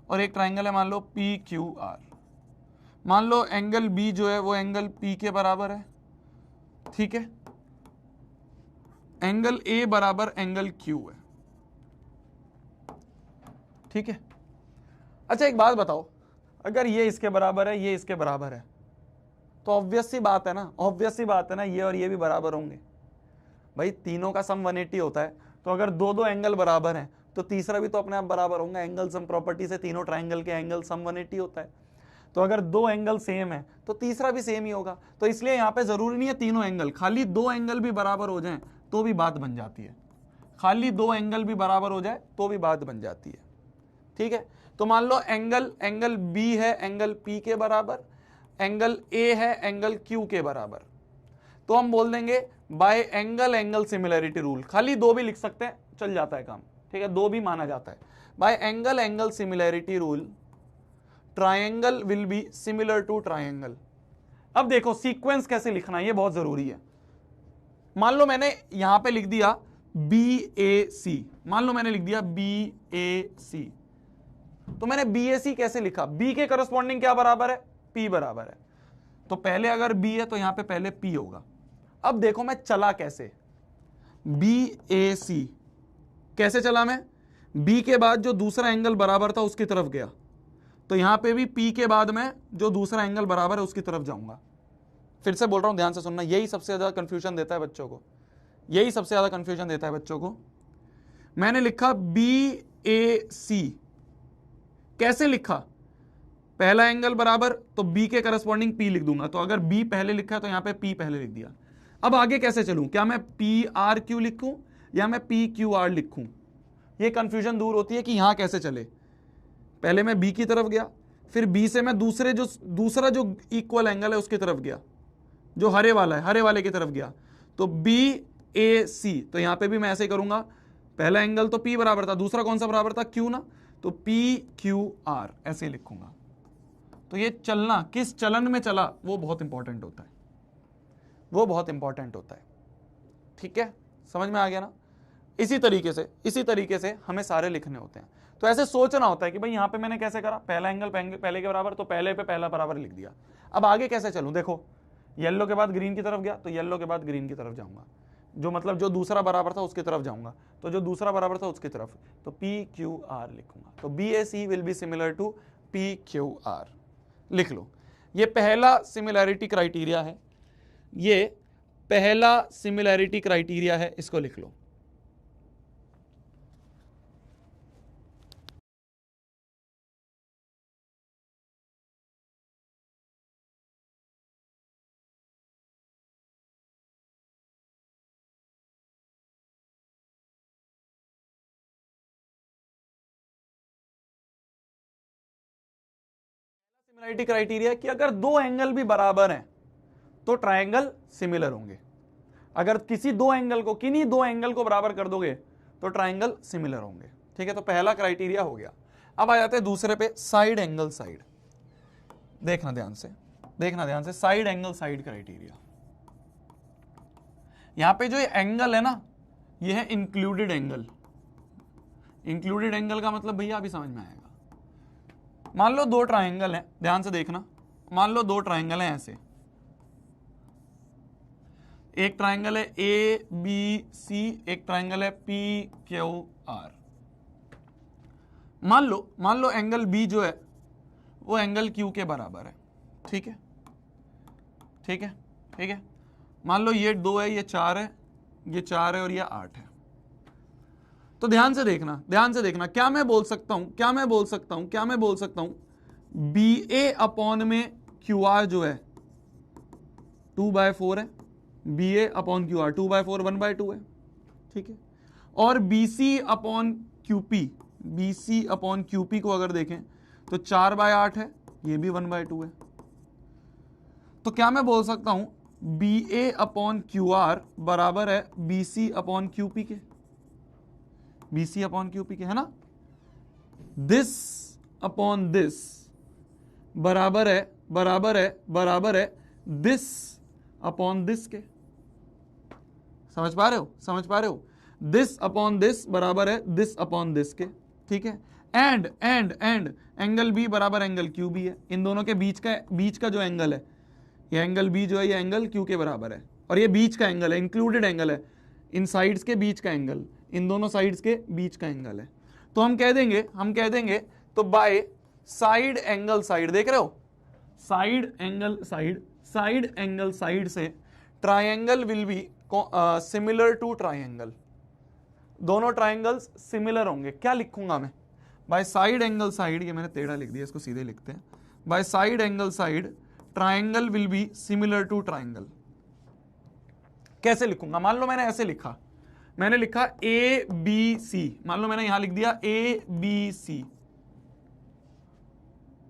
A: और एक ट्राइंगल है मान लो PQR। मान लो एंगल B जो है वो एंगल P के बराबर है, ठीक है। एंगल A बराबर एंगल Q है, ठीक है। अच्छा एक बात बताओ, अगर ये इसके बराबर है, ये इसके बराबर है, तो ऑब्वियस सी बात है ना, ऑब्वियस सी बात है ना, ये और ये भी बराबर होंगे। भाई तीनों का सम 180 होता है, तो अगर दो दो एंगल बराबर हैं तो तीसरा भी तो अपने आप बराबर होगा। एंगल सम प्रॉपर्टी से तीनों ट्राइंगल के एंगल सम 180 होता है, तो अगर दो एंगल सेम है तो तीसरा भी सेम ही होगा। तो इसलिए यहां पे जरूरी नहीं है तीनों एंगल, खाली दो एंगल भी बराबर हो जाएं तो भी बात बन जाती है, खाली दो एंगल भी बराबर हो जाए तो भी बात बन जाती है, ठीक है। तो मान लो एंगल बी है एंगल पी के बराबर, एंगल ए है एंगल क्यू के बराबर। तो हम बोल देंगे by angle angle similarity rule, खाली दो भी लिख सकते हैं, चल जाता है काम, ठीक है, दो भी माना जाता है। By angle angle similarity rule triangle will be similar to triangle. अब देखो सीक्वेंस कैसे लिखना है, ये बहुत जरूरी है। मान लो मैंने यहां पे लिख दिया BAC, मान लो मैंने लिख दिया BAC, तो मैंने BAC कैसे लिखा, B के करस्पॉन्डिंग क्या बराबर है, P बराबर है, तो पहले अगर B है तो यहां पे पहले P होगा। अब देखो मैं चला कैसे, BAC कैसे चला मैं, B के बाद जो दूसरा एंगल बराबर था उसकी तरफ गया, तो यहां पे भी P के बाद में जो दूसरा एंगल बराबर है उसकी तरफ जाऊंगा। फिर से बोल रहा हूं, ध्यान से सुनना, यही सबसे ज्यादा कंफ्यूजन देता है बच्चों को, यही सबसे ज्यादा कंफ्यूजन देता है बच्चों को। मैंने लिखा BAC, कैसे लिखा, पहला एंगल बराबर तो B के करस्पॉन्डिंग P लिख दूंगा, तो अगर B पहले लिखा है तो यहां पे P पहले लिख दिया। अब आगे कैसे चलूं, क्या मैं PRQ लिखूं या मैं PQR लिखूं, ये कंफ्यूजन दूर होती है कि यहां कैसे चले। पहले मैं B की तरफ गया, फिर B से मैं दूसरा जो इक्वल एंगल है उसकी तरफ गया, जो हरे वाला है, हरे वाले की तरफ गया, तो BAC, तो यहां पे भी मैं ऐसे ही करूंगा, पहला एंगल तो P बराबर था, दूसरा कौन सा बराबर था, Q ना, तो PQR ऐसे ही लिखूंगा। तो ये चलना किस चलन में चला वो बहुत इंपॉर्टेंट होता है, वो बहुत इंपॉर्टेंट होता है, ठीक है, समझ में आ गया ना। इसी तरीके से हमें सारे लिखने होते हैं। तो ऐसे सोचना होता है कि भाई यहां पे मैंने कैसे करा, पहला एंगल पहले के बराबर, तो पहले पे पहला बराबर लिख दिया। अब आगे कैसे चलूं, देखो येलो के बाद ग्रीन की तरफ गया तो येलो के बाद ग्रीन की तरफ जाऊंगा, जो मतलब जो दूसरा बराबर था उसकी तरफ जाऊंगा, तो जो दूसरा बराबर था उसकी तरफ, तो PQR लिखूंगा। तो BAC will be similar to PQR, लिख लो। ये पहला सिमिलैरिटी क्राइटेरिया है, ये पहला सिमिलैरिटी क्राइटेरिया है, इसको लिख लो। सिमिलैरिटी क्राइटेरिया कि अगर दो एंगल भी बराबर हैं तो ट्रायंगल सिमिलर होंगे। अगर किसी दो एंगल को, किन्हीं दो एंगल को बराबर कर दोगे तो ट्रायंगल सिमिलर होंगे, ठीक है। तो पहला क्राइटेरिया हो गया। अब आ जाते हैं दूसरे पे, साइड एंगल साइड। देखना ध्यान से, साइड एंगल साइड क्राइटेरिया। यहां पे जो ये एंगल है ना, ये है इंक्लूडेड एंगल। इंक्लूडेड एंगल का मतलब भैया अभी समझ में आएगा। मान लो दो ट्रायंगल हैं, ध्यान से देखना, मान लो दो ट्रायंगल हैं ऐसे, एक ट्रायंगल है ABC, एक ट्रायंगल है PQR। मान लो एंगल B जो है वो एंगल Q के बराबर है, ठीक है, ठीक है, ठीक है। मान लो ये 2 है, ये 4 है, ये 4 है और ये 8 है। तो ध्यान से देखना, क्या मैं बोल सकता हूं BA अपॉन में QR जो है 2/4 है, BA अपॉन QR 2/4 1/2 है, ठीक है। और BC अपॉन QP को अगर देखें तो 4/8 है, ये भी 1/2 है। तो क्या मैं बोल सकता हूं BA अपॉन QR बराबर है BC अपॉन QP के, BC अपॉन QP के, है ना। दिस अपॉन दिस बराबर है दिस अपॉन दिस के। समझ पा रहे हो, दिस अपॉन दिस बराबर है दिस अपॉन दिस के, ठीक है। एंड एंगल B बराबर एंगल QB है। इन दोनों के बीच का जो एंगल है, ये एंगल B जो है ये एंगल Q के बराबर है, और ये बीच का एंगल है, इंक्लूडेड एंगल है, इन साइड्स के बीच का एंगल, इन दोनों साइड्स के बीच का एंगल है। तो हम कह देंगे तो बाय साइड एंगल साइड, देख रहे हो, साइड एंगल साइड से triangle will be similar to triangle. दोनों ट्रायंगल्स सिमिलर होंगे। क्या लिखूंगा मैं, बाय साइड एंगल साइड, ये मैंने टेढ़ा लिख दिया, इसको सीधे लिखते हैं, by side angle side triangle will be similar to triangle. कैसे लिखूंगा, मान लो मैंने ऐसे लिखा, मैंने लिखा ABC, मान लो मैंने यहां लिख दिया ABC,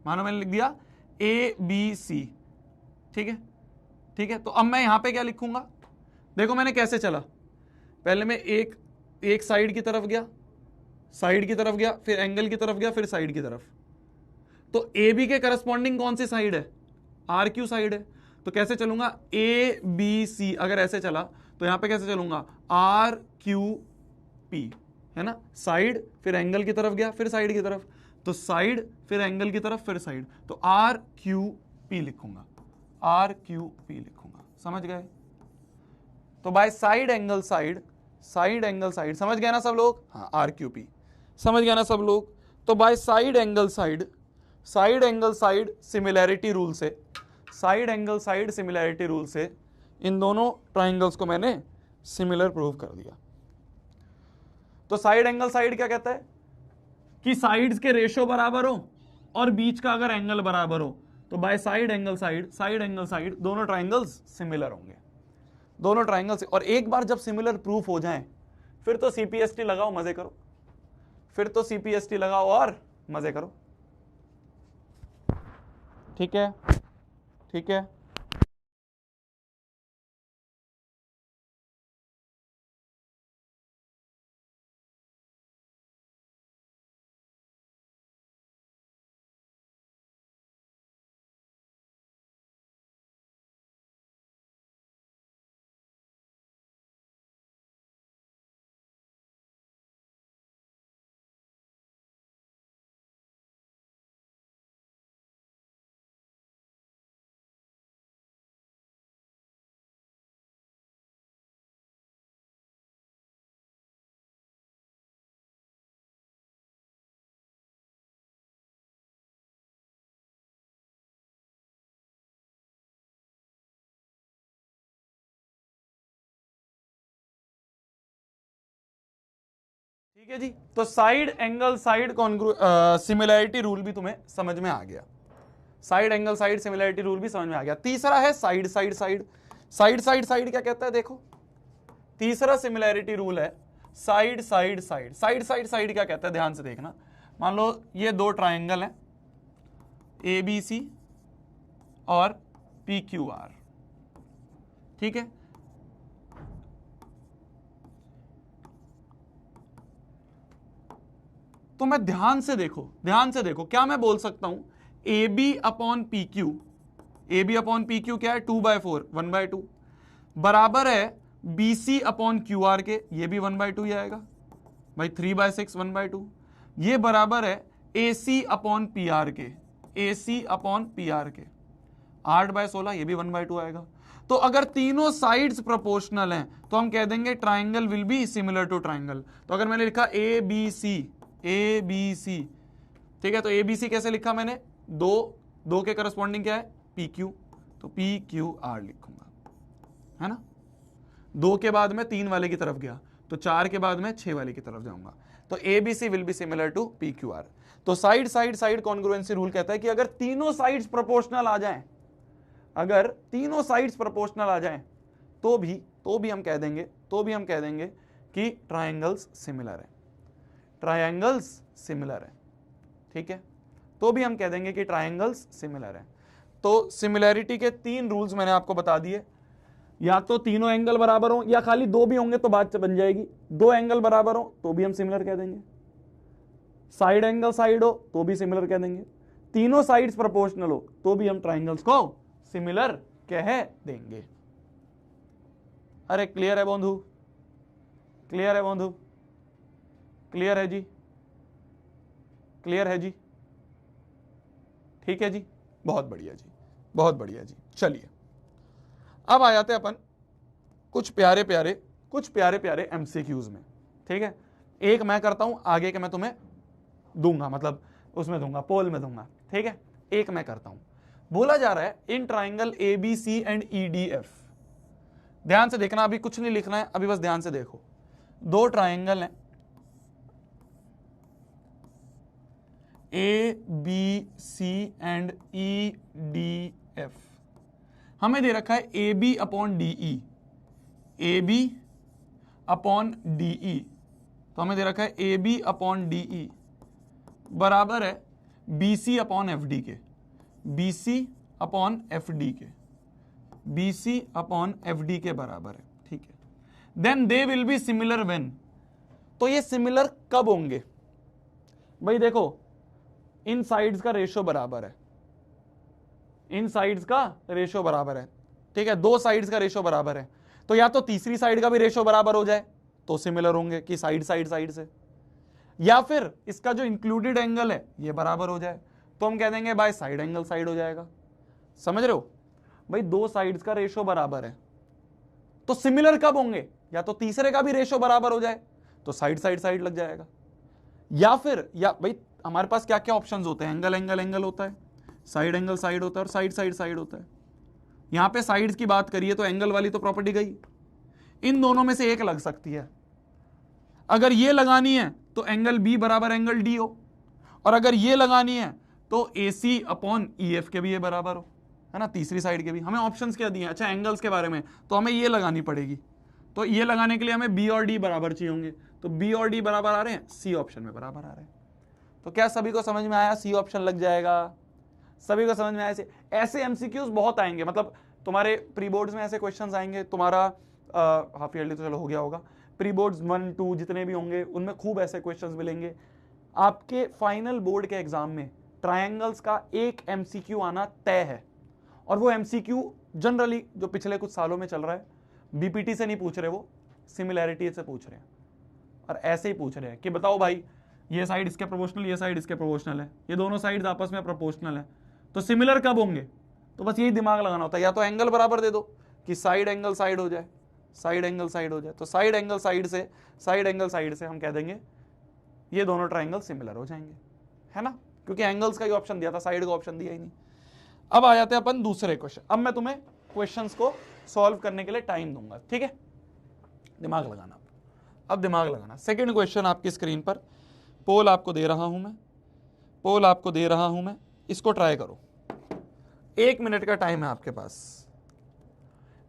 A: मान लो मैंने लिख दिया ABC, ठीक है। ठीक है, तो अब मैं यहां पे क्या लिखूंगा, देखो मैंने कैसे चला, पहले मैं एक साइड की तरफ गया, साइड की तरफ गया, फिर एंगल की तरफ गया, फिर साइड की तरफ। तो ए बी के करस्पॉन्डिंग कौन सी साइड है, आर क्यू साइड है। तो कैसे चलूंगा, ए बी सी, अगर ऐसे चला तो यहां पे कैसे चलूंगा, आर क्यू पी, है ना, साइड फिर एंगल की तरफ गया, फिर साइड की तरफ, तो साइड फिर एंगल की तरफ, फिर साइड, तो आर क्यू पी लिखूंगा, आर क्यू पी लिखूंगा, समझ गए। तो by side angle side, side angle side, समझ गए ना सब लोग, हाँ आर क्यू पी, समझ गया ना सब लोग। तो by side angle side, side angle side similarity rule से, side angle side similarity rule से इन दोनों ट्राइंगल्स को मैंने सिमिलर प्रूव कर दिया। तो साइड एंगल साइड क्या कहता है कि साइड्स के रेशो बराबर हो और बीच का अगर एंगल बराबर हो, तो by side angle side, side angle side दोनों ट्राइंगल्स सिमिलर होंगे, दोनों ट्राइंगल्स। और एक बार जब सिमिलर प्रूफ हो जाएं, फिर तो सीपीएसटी लगाओ मजे करो, फिर तो सीपीएसटी लगाओ और मजे करो। ठीक है, ठीक है। ठीक है जी, तो side angle side similarity rule भी तुम्हें समझ में आ गया, side angle side similarity rule भी समझ में आ गया। तीसरा है side side side, side side side क्या कहता है, देखो तीसरा सिमिलैरिटी रूल है side side side, side side side क्या कहता है, ध्यान से देखना। मान लो ये दो ट्राइंगल हैं ए बी सी और पी क्यू आर, ठीक है, तो मैं ध्यान से देखो, ध्यान से देखो, क्या मैं बोल सकता हूं, A B upon P Q, A B upon P Q क्या है, 2/4 1/2 बराबर है B C upon Q R के, ये भी 1/2 ही आएगा भाई, 3/6 1/2, ये बराबर है ए सी अपॉन पी आर के, ए सी अपॉन पी आर के 8/16, ये भी 1/2 आएगा। तो अगर तीनों साइड्स प्रोपोर्शनल हैं तो हम कह देंगे triangle will be similar to triangle. तो अगर मैंने लिखा ए बी सी, ए बी सी, ठीक है, तो ए बी सी कैसे लिखा मैंने, दो के करस्पॉन्डिंग क्या है, पी क्यू, तो पी क्यू आर लिखूंगा, है ना। 2 के बाद में 3 वाले की तरफ गया, तो 4 के बाद में 6 वाले की तरफ जाऊंगा, तो A B C will be similar to P Q R. तो side side side congruency rule कहता है कि अगर तीनों साइड्स प्रोपोर्शनल आ जाएं, अगर तीनों साइड्स प्रोपोर्शनल आ जाएं, तो भी हम कह देंगे कि ट्राइंगल्स सिमिलर है, ट्राइंगल्स सिमिलर है, ठीक है, तो भी हम कह देंगे कि ट्राइंगल्स सिमिलर है। तो सिमिलैरिटी के 3 रूल्स मैंने आपको बता दिए, या तो तीनों एंगल बराबर हो, या खाली 2 भी होंगे तो बात बन जाएगी, 2 एंगल बराबर हो तो भी हम सिमिलर कह देंगे, साइड एंगल साइड हो तो भी सिमिलर कह देंगे, तीनों साइड्स प्रोपोर्शनल हो तो भी हम ट्राइंगल्स को सिमिलर कह देंगे। अरे क्लियर है बंधु, क्लियर है बंधु, क्लियर है जी, क्लियर है जी, ठीक है जी, बहुत बढ़िया जी, बहुत बढ़िया जी। चलिए अब आ जाते हैं अपन कुछ प्यारे प्यारे एमसीक्यूज में, ठीक है। एक मैं करता हूं, आगे के मैं तुम्हें दूंगा, मतलब उसमें दूंगा, पोल में दूंगा, ठीक है। एक मैं करता हूं, बोला जा रहा है in triangle A B C and E D F, ध्यान से देखना, अभी कुछ नहीं लिखना है, अभी बस ध्यान से देखो, 2 ट्राइंगल हैं A B C and E D F, हमें दे रखा है A B upon D E, A B upon D E, तो हमें दे रखा है A B upon D E बराबर है B C upon F D के, B C upon F D के, BC अपॉन FD के बराबर है, ठीक है। Then they will be similar when, तो ये सिमिलर कब होंगे भाई? देखो इन साइड्स का रेशो बराबर है, इन साइड्स का रेशो बराबर है, ठीक है, दो साइड्स का रेशो बराबर है, तो या तो तीसरी साइड का भी रेशो बराबर हो जाए तो सिमिलर होंगे कि साइड साइड साइड से, या फिर इसका जो इंक्लूडेड एंगल है ये बराबर हो जाए तो हम कह देंगे भाई साइड एंगल साइड हो जाएगा। समझ रहे हो भाई? दो साइड्स का रेशो बराबर है तो सिमिलर कब होंगे? या तो तीसरे का भी रेशो बराबर हो जाए तो साइड साइड साइड लग जाएगा, या फिर या भाई हमारे पास क्या क्या ऑप्शंस होते हैं? एंगल एंगल एंगल होता है, साइड एंगल साइड होता है, और साइड साइड साइड होता है। यहां पे साइड्स की बात करिए तो एंगल वाली तो प्रॉपर्टी गई, इन दोनों में से एक लग सकती है। अगर ये लगानी है तो एंगल बी बराबर एंगल डी हो, और अगर ये लगानी है तो AC अपॉन EF के भी ये बराबर हो, है ना, तीसरी साइड के भी। हमें ऑप्शंस क्या दिए? अच्छा एंगल्स के बारे में, तो हमें ये लगानी पड़ेगी, तो ये लगाने के लिए हमें B और D बराबर चाहिए होंगे, तो B और D बराबर आ रहे हैं, C ऑप्शन में बराबर आ रहे हैं। तो क्या सभी को समझ में आया? C ऑप्शन लग जाएगा, सभी को समझ में आया? ऐसे MCQs बहुत आएंगे, मतलब तुम्हारे प्री बोर्ड्स में ऐसे क्वेश्चंस आएंगे। तुम्हारा हाफ ईयरली तो चलो हो गया होगा, प्री बोर्ड्स 1 2 जितने भी होंगे उनमें खूब ऐसे क्वेश्चंस मिलेंगे। आपके फाइनल बोर्ड के एग्जाम में ट्रायंगल्स का एक MCQ आना तय है, और वो MCQ जनरली जो पिछले कुछ सालों में चल रहा है, BPT से नहीं पूछ रहे, वो सिमिलैरिटी से पूछ रहे हैं, और ऐसे ही पूछ रहे हैं कि बताओ भाई ये साइड इसके प्रोपोर्शनल, ये साइड इसके प्रोपोर्शनल है, ये दोनों साइड्स आपस में प्रोपोर्शनल है, तो सिमिलर कब होंगे? तो बस यही दिमाग लगाना होता है, या तो एंगल बराबर दे दो कि साइड एंगल साइड हो जाए, साइड एंगल साइड हो जाए, तो साइड एंगल साइड से, साइड एंगल साइड से हम कह देंगे ये दोनों ट्रायंगल सिमिलर हो जाएंगे, है ना, क्योंकि एंगल्स का ही ऑप्शन दिया था, साइड का ऑप्शन दिया ही नहीं। अब आ जाते हैं अपन दूसरे क्वेश्चन। अब मैं तुम्हें क्वेश्चंस को सॉल्व करने के लिए टाइम दूंगा, ठीक है, दिमाग लगाना। अब दिमाग लगाना। सेकंड क्वेश्चन आपकी स्क्रीन पर पोल आपको दे रहा हूं मैं, पोल आपको दे रहा हूं मैं, इसको ट्राई करो। 1 मिनट का टाइम है आपके पास,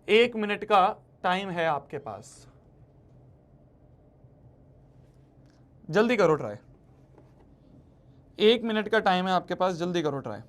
A: 1 मिनट का टाइम है आपके पास, जल्दी करो ट्राई। 1 मिनट का टाइम है आपके पास, जल्दी करो ट्राई।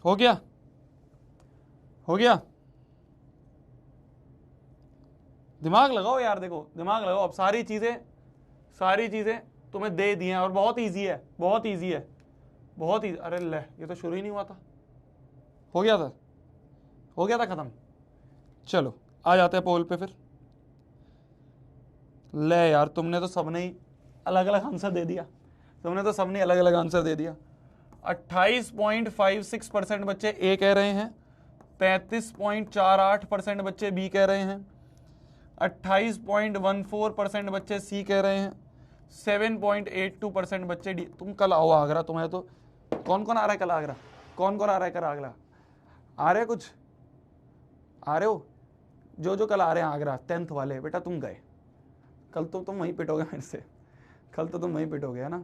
A: हो गया, हो गया, दिमाग लगाओ यार, देखो दिमाग लगाओ। अब सारी चीजें तुम्हें दे दी हैं, और बहुत इजी है, बहुत इजी है, बहुत इजी। अरे ले, ये तो शुरू ही नहीं हुआ था, हो गया था, हो गया था खत्म। चलो आ जाते हैं पोल पे फिर। ले यार, तुमने तो सबने ही अलग अलग आंसर दे दिया, तुमने तो सबने अलग अलग आंसर दे दिया। 28.56% बच्चे ए कह रहे हैं, 35.48% बच्चे बी कह रहे हैं, 28.14% बच्चे सी कह रहे हैं, 7.82% बच्चे डी। तुम कल आओ आगरा, तुम्हें तो कौन कौन आ रहा है कल आगरा? कौन कौन आ रहा है कल आगरा? आ रहे कुछ? आ रहे हो? जो कल आ रहे हैं आगरा 10th वाले, बेटा तुम गए कल, तो तुम वहीं पिटोगे मेरे से, कल तो तुम वहीं पिटोगे, है ना।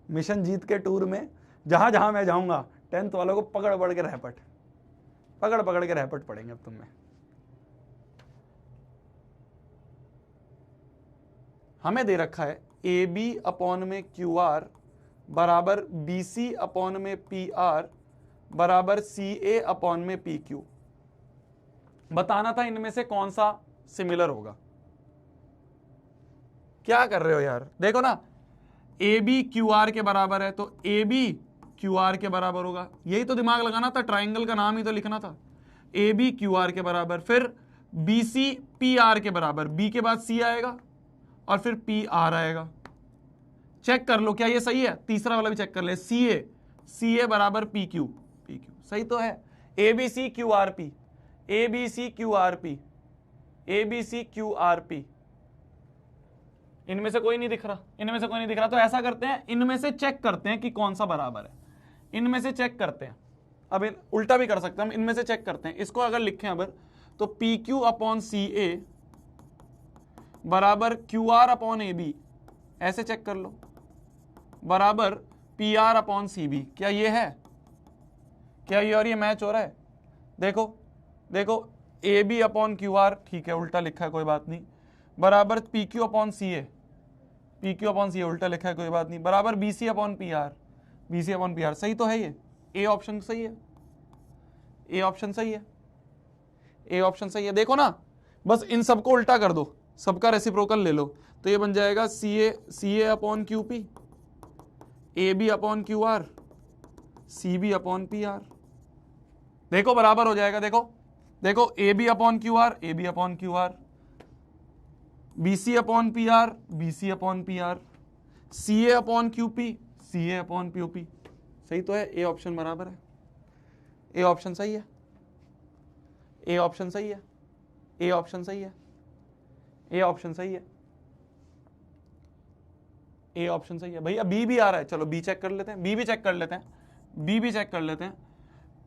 A: मिशन जीत के टूर में जहां जहां मैं जाऊंगा 10th वालों को पकड़ पकड़ के रहपट पड़ेंगे अब तुम में। हमें दे रखा है AB अपॉन में QR बराबर BC अपॉन में PR बराबर CA अपॉन में PQ। बताना था इनमें से कौन सा सिमिलर होगा। क्या कर रहे हो यार, देखो ना, AB QR के बराबर है तो AB QR के बराबर होगा, यही तो दिमाग लगाना था, ट्राइंगल का नाम ही तो लिखना था। AB QR के बराबर, फिर BC PR के बराबर, B के बाद C आएगा और फिर PR आएगा। चेक कर लो क्या ये सही है, तीसरा वाला भी चेक कर ले, CA बराबर PQ, सही तो है। ABC QRP, ABC QRP, ABC QRP, इनमें से कोई नहीं दिख रहा, इनमें से कोई नहीं दिख रहा, तो ऐसा करते हैं, इनमें से चेक करते हैं कि कौन सा बराबर है, इनमें से चेक करते हैं। अब उल्टा भी कर सकते हैं हम, इनमें से चेक करते हैं। इसको अगर लिखें अब तो PQ अपॉन CA बराबर QR अपॉन AB, ऐसे चेक कर लो, बराबर PR अपॉन CB। क्या ये है, क्या ये और ये मैच हो रहा है? देखो देखो, AB अपॉन QR, ठीक है उल्टा लिखा है कोई बात नहीं, बराबर PQ upon CA, PQ upon CA उल्टा लिखा है कोई बात नहीं, बराबर BC upon PR, BC upon PR। सही तो है ये, ए ऑप्शन सही है, ए ऑप्शन सही है, ए ऑप्शन सही है। देखो ना, बस इन सबको उल्टा कर दो, सबका रेसिप्रोकल ले लो, तो ये बन जाएगा CA upon QP, AB upon QR, CB upon PR। देखो बराबर हो जाएगा, देखो देखो, AB upon QR, AB upon QR, BC upon PR, BC upon PR, CA upon QP, CA upon POP। सही तो है, ए ऑप्शन बराबर है, ए ऑप्शन सही है, ए ऑप्शन सही है, ए ऑप्शन सही है, ए ऑप्शन सही है, ए ऑप्शन सही है। भैया बी भी आ रहा है, चलो बी चेक कर लेते हैं, बी भी चेक कर लेते हैं, बी भी चेक कर लेते हैं।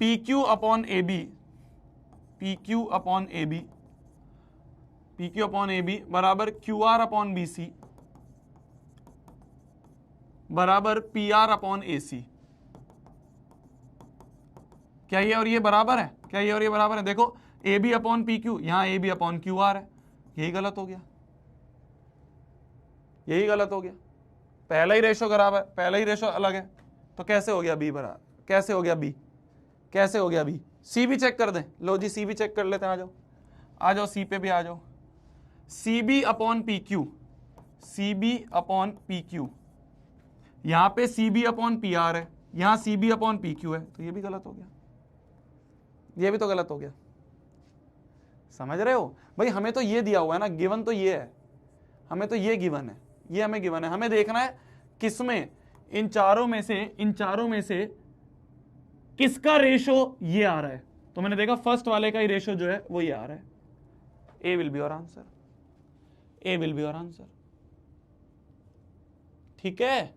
A: PQ upon AB, PQ upon AB, PQ upon AB बराबर QR अपॉन BC बराबर PR अपॉन AC। क्या ये और ये बराबर है, क्या ये और ये बराबर है? देखो AB अपॉन PQ, यहां AB अपॉन QR है, यही गलत हो गया, यही गलत हो गया। पहला ही रेशो खराब है, पहला ही रेशो अलग है, तो कैसे हो गया बी बराबर, कैसे हो गया बी, कैसे हो गया बी? सी भी चेक कर दें, लो जी सी भी चेक कर लेते हैं, आ जाओ आ जाओ, सी पे भी आ जाओ। CB upon PQ, CB upon PQ, यहां पे CB अपॉन PR है, यहां CB अपॉन PQ है, तो ये भी गलत हो गया, ये भी तो गलत हो गया। समझ रहे हो भाई? हमें तो ये दिया हुआ है ना, गिवन तो ये है, हमें तो ये गिवन है, ये हमें गिवन है, हमें देखना है किसमें, इन चारों में से, इन चारों में से किसका रेशो ये आ रहा है। तो मैंने देखा फर्स्ट वाले का ही रेशो जो है वो ये आ रहा है। A will be your answer, A will be your answer. ठीक है,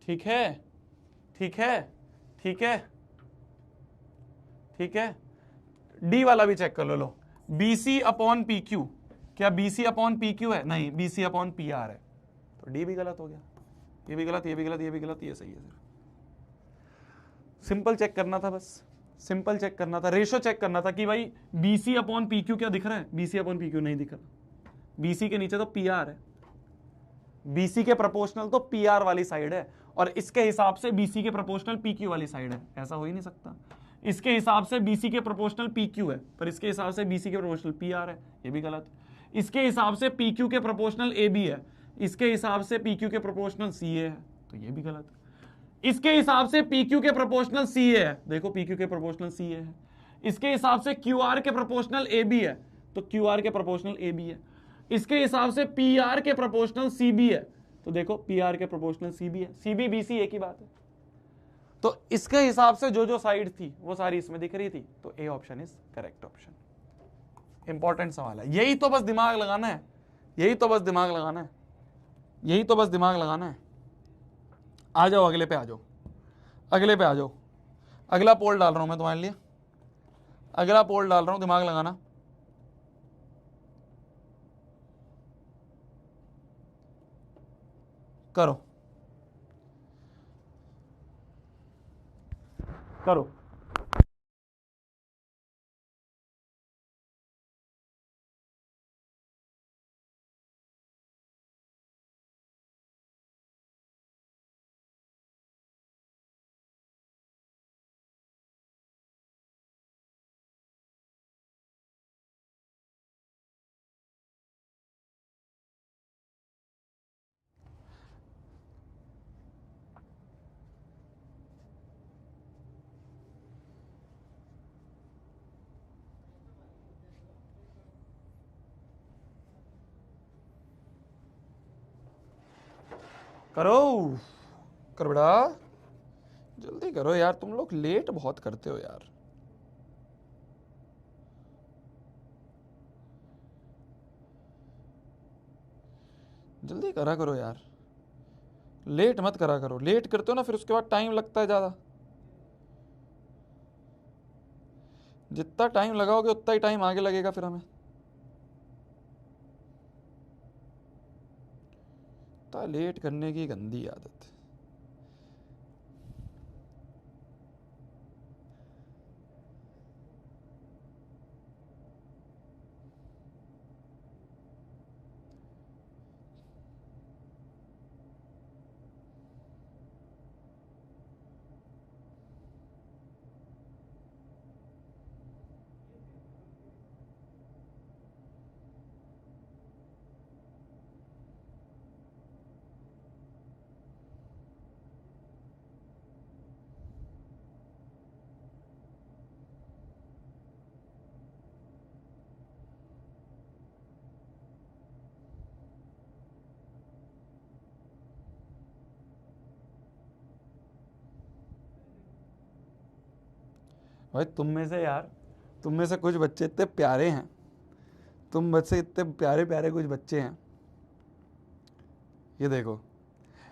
A: ठीक है, ठीक है, ठीक है, ठीक है। डी वाला भी चेक कर लो, BC अपॉन PQ, क्या BC अपॉन PQ है? नहीं, BC अपॉन PR है, तो डी भी गलत हो गया, ये भी गलत, ये भी गलत, ये भी गलत, ये सही है। सर सिंपल चेक करना था, बस सिंपल चेक करना था, रेशो चेक करना था कि भाई BC अपॉन PQ क्या दिख रहा है, BC अपॉन PQ नहीं दिख रहा, BC के नीचे तो PR है, BC के प्रोपोर्शनल तो PR वाली साइड है, और इसके हिसाब से BC के प्रोपोर्शनल PQ वाली साइड है, ऐसा हो ही नहीं सकता। इसके हिसाब से BC के प्रोपोर्शनल PQ है, पर इसके हिसाब से BC के प्रोपोर्शनल PR है, ये भी गलत। इसके हिसाब से PQ के प्रोपोर्शनल AB है, इसके हिसाब से PQ के प्रोपोर्शनल CA है, तो ये भी गलत। इसके हिसाब से PQ के प्रोपोर्शनल CA है, देखो PQ के प्रोपोर्शनल CA है। इसके हिसाब से QR के प्रोपोर्शनल AB है, तो QR के प्रोपोर्शनल AB है। इसके हिसाब से PR के प्रोपोर्शनल CB है, तो देखो PR के प्रोपोर्शनल CB है, CB BC एक ही बात है। तो इसके हिसाब से जो जो साइड थी वो सारी इसमें दिख रही थी, तो A option is correct option. Important सवाल है, यही तो बस दिमाग लगाना है, यही तो बस दिमाग लगाना है, यही तो बस दिमाग लगाना है। आ जाओ अगले पे, आ जाओ अगले पे, आ जाओ। अगला पोल डाल रहा हूं मैं तुम्हारे लिए, अगला पोल डाल रहा हूं, दिमाग लगाना। करो करो। करो करो बेटा, जल्दी करो यार, तुम लोग लेट बहुत करते हो यार। जल्दी करा करो यार, लेट मत करा करो, लेट करते हो ना फिर उसके बाद टाइम लगता है ज़्यादा। जितना टाइम लगाओगे उतना ही टाइम आगे लगेगा फिर हमें। तो लेट करने की गंदी आदत। भाई तुम में से यार, तुम में से कुछ बच्चे इतने प्यारे हैं, तुम बच्चे इतने प्यारे प्यारे कुछ बच्चे हैं, ये देखो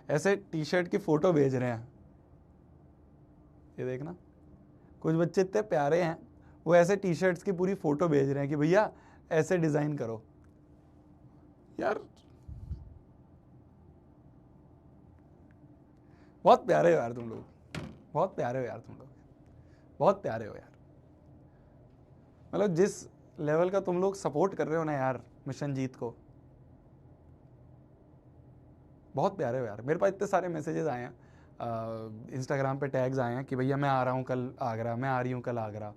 A: ऐसे टी शर्ट की फोटो भेज रहे हैं, ये देखना, कुछ बच्चे इतने प्यारे हैं वो ऐसे टी शर्ट्स की पूरी फोटो भेज रहे हैं कि भैया ऐसे डिजाइन करो। यार बहुत प्यारे हो यार तुम लोग, बहुत प्यारे हो यार तुम लोग, बहुत प्यारे हो यार। मतलब जिस लेवल का तुम लोग सपोर्ट कर रहे हो ना यार मिशन जीत को, बहुत प्यारे हो यार। मेरे पास इतने सारे मैसेजेस आए हैं, इंस्टाग्राम पे टैग्स आए हैं कि भैया मैं आ रहा हूँ कल आगरा, मैं आ रही हूँ कल आगरा,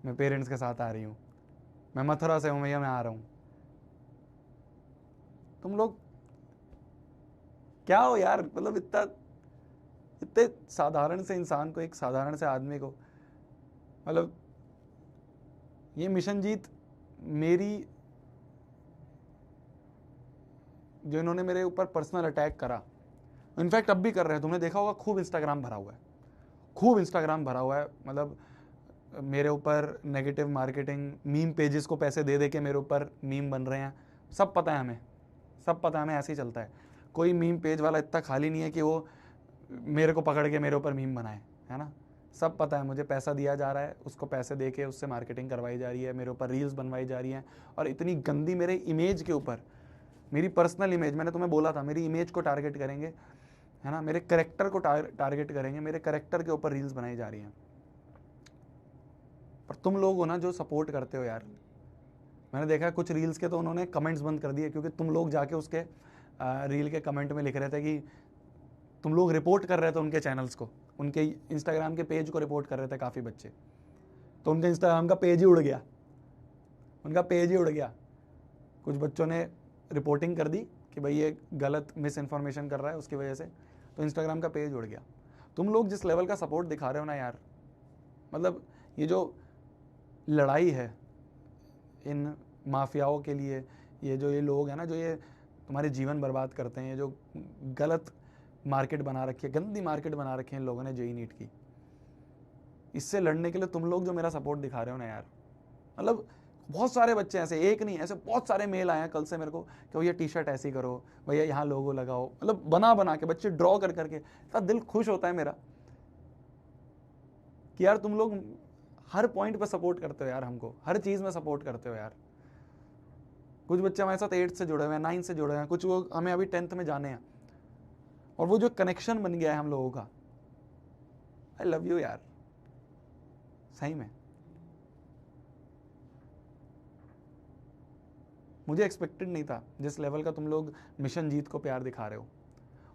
A: मैं पेरेंट्स के साथ आ रही हूँ, मैं मथुरा से हूँ भैया मैं आ रहा हूँ। तुम लोग क्या हो यार, मतलब इतना, इतने साधारण से इंसान को, एक साधारण से आदमी को, मतलब ये मिशन जीत मेरी, जो इन्होंने मेरे ऊपर पर्सनल अटैक करा, इनफैक्ट अब भी कर रहे हैं, तुमने देखा होगा खूब इंस्टाग्राम भरा हुआ है, खूब इंस्टाग्राम भरा हुआ है। मतलब मेरे ऊपर नेगेटिव मार्केटिंग, मीम पेजेस को पैसे दे दे के मेरे ऊपर मीम बन रहे हैं, सब पता है हमें, सब पता है हमें, ऐसे ही चलता है। कोई मीम पेज वाला इतना खाली नहीं है कि वो मेरे को पकड़ के मेरे ऊपर मीम बनाए, है ना। सब पता है, मुझे पैसा दिया जा रहा है, उसको पैसे दे के उससे मार्केटिंग करवाई जा रही है, मेरे ऊपर रील्स बनवाई जा रही हैं, और इतनी गंदी मेरे इमेज के ऊपर, मेरी पर्सनल इमेज, मैंने तुम्हें बोला था मेरी इमेज को टारगेट करेंगे, है ना, मेरे करेक्टर को टारगेट करेंगे, मेरे करेक्टर के ऊपर रील्स बनाई जा रही हैं। पर तुम लोग हो ना जो सपोर्ट करते हो यार, मैंने देखा कुछ रील्स के तो उन्होंने कमेंट्स बंद कर दिए, क्योंकि तुम लोग जाके उसके रील के कमेंट में लिख रहे थे कि तुम लोग रिपोर्ट कर रहे थे उनके चैनल्स को, उनके इंस्टाग्राम के पेज को रिपोर्ट कर रहे थे काफ़ी बच्चे, तो उनके इंस्टाग्राम का पेज ही उड़ गया, उनका पेज ही उड़ गया। कुछ बच्चों ने रिपोर्टिंग कर दी कि भाई ये गलत मिस इन्फॉर्मेशन कर रहा है, उसकी वजह से तो इंस्टाग्राम का पेज उड़ गया। तुम लोग जिस लेवल का सपोर्ट दिखा रहे हो ना यार, मतलब ये जो लड़ाई है इन माफियाओं के लिए, ये जो ये लोग हैं ना जो ये तुम्हारे जीवन बर्बाद करते हैं, ये जो गलत मार्केट बना रखी है, गंदी मार्केट बना रखी है इन लोगों ने जेई नीट की, इससे लड़ने के लिए तुम लोग जो मेरा सपोर्ट दिखा रहे हो ना यार, मतलब बहुत सारे बच्चे ऐसे, एक नहीं ऐसे बहुत सारे मेल आए हैं कल से मेरे को कि भैया टी शर्ट ऐसी करो, भैया यहाँ लोगो लगाओ, मतलब बना बना के बच्चे ड्रॉ कर करके, इतना दिल खुश होता है मेरा कि यार तुम लोग हर पॉइंट पे सपोर्ट करते हो यार, हमको हर चीज़ में सपोर्ट करते हो यार। कुछ बच्चे हमारे साथ 8 से जुड़े हुए हैं, 9 से जुड़े हुए हैं, कुछ वो हमें अभी 10th में जाने हैं, और वो जो कनेक्शन बन गया है हम लोगों का, आई लव यू यार, सही में मुझे एक्सपेक्टेड नहीं था जिस लेवल का तुम लोग मिशन जीत को प्यार दिखा रहे हो।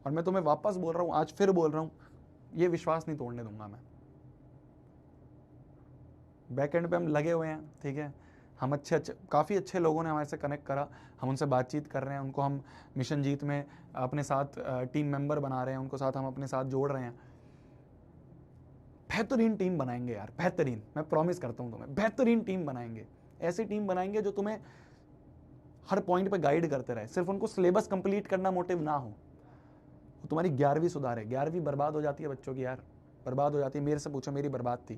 A: और मैं तुम्हें वापस बोल रहा हूँ, आज फिर बोल रहा हूँ, ये विश्वास नहीं तोड़ने दूंगा मैं। बैक एंड पे हम लगे हुए हैं, ठीक है, हम अच्छे काफ़ी अच्छे लोगों ने हमारे से कनेक्ट करा, हम उनसे बातचीत कर रहे हैं, उनको हम मिशन जीत में अपने साथ टीम मेंबर बना रहे हैं, उनको साथ हम अपने साथ जोड़ रहे हैं। बेहतरीन टीम बनाएंगे यार, बेहतरीन, मैं प्रॉमिस करता हूँ तुम्हें, बेहतरीन टीम बनाएंगे, ऐसी टीम बनाएंगे जो तुम्हें हर पॉइंट पे गाइड करते रहे, सिर्फ उनको सिलेबस कंप्लीट करना मोटिव ना हो, वो तुम्हारी 11वीं सुधार है। 11वीं बर्बाद हो जाती है बच्चों की यार, बर्बाद हो जाती है। मेरे से पूछो, मेरी बर्बाद थी,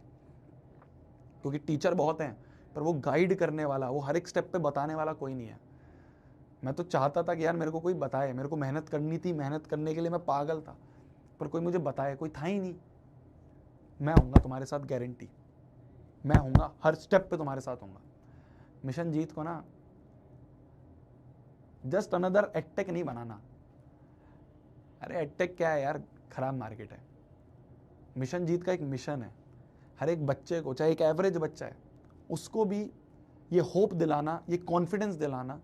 A: क्योंकि टीचर बहुत हैं पर वो गाइड करने वाला, वो हर एक स्टेप पे बताने वाला कोई नहीं है। मैं तो चाहता था कि यार मेरे को कोई बताए, मेरे को मेहनत करनी थी, मेहनत करने के लिए मैं पागल था, पर कोई मुझे बताए, कोई था ही नहीं। मैं हूँगा तुम्हारे साथ, गारंटी, मैं हूँगा, हर स्टेप पे तुम्हारे साथ हूँगा। मिशन जीत को ना जस्ट अनदर एडटेक नहीं बनाना। अरे एडटेक क्या है यार, खराब मार्केट है। मिशन जीत का एक मिशन है, हर एक बच्चे को, चाहे एक एवरेज बच्चा है, उसको भी ये होप दिलाना, ये कॉन्फिडेंस दिलाना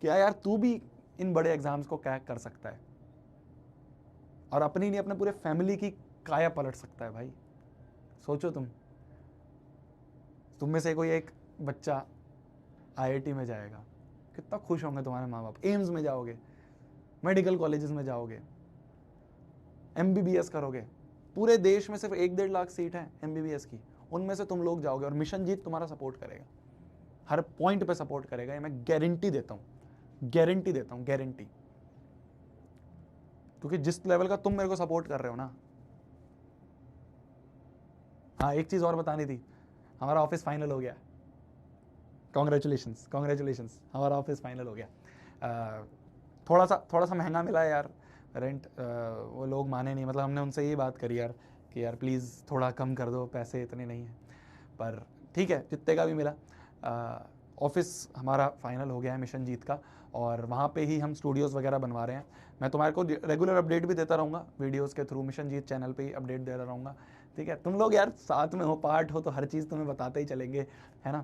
A: कि यार तू भी इन बड़े एग्जाम्स को क्रैक कर सकता है और अपनी नहीं, अपने पूरे फैमिली की काया पलट सकता है। भाई सोचो, तुम में से कोई एक बच्चा आईआईटी में जाएगा, कितना खुश होंगे तुम्हारे माँ बाप। एम्स में जाओगे, मेडिकल कॉलेजेस में जाओगे, एमबीबीएस करोगे, पूरे देश में सिर्फ 1-1.5 लाख सीट है एमबीबीएस की, उनमें से तुम लोग जाओगे और मिशन जीत तुम्हारा सपोर्ट करेगा, हर पॉइंट पे सपोर्ट करेगा। ये मैं गारंटी देता हूँ, गारंटी देता हूँ, गारंटी। क्योंकि जिस लेवल का तुम मेरे को सपोर्ट कर रहे हो ना। हाँ, एक चीज और बतानी थी, हमारा ऑफिस फाइनल हो गया। कॉन्ग्रेचुलेशंस, कॉन्ग्रेचुलेशंस, हमारा ऑफिस फाइनल हो गया। थोड़ा सा महंगा मिला है यार रेंट, वो लोग माने नहीं। मतलब हमने उनसे ये बात करी यार कि यार प्लीज़ थोड़ा कम कर दो, पैसे इतने नहीं हैं, पर ठीक है, जितने का भी मिला। ऑफिस हमारा फाइनल हो गया है मिशन जीत का, और वहाँ पे ही हम स्टूडियोज़ वगैरह बनवा रहे हैं। मैं तुम्हारे को रेगुलर अपडेट भी देता रहूँगा वीडियोज़ के थ्रू, मिशन जीत चैनल पे ही अपडेट देता रहूँगा। ठीक है, तुम लोग यार साथ में हो, पार्ट हो, तो हर चीज़ तुम्हें बताते ही चलेंगे, है ना।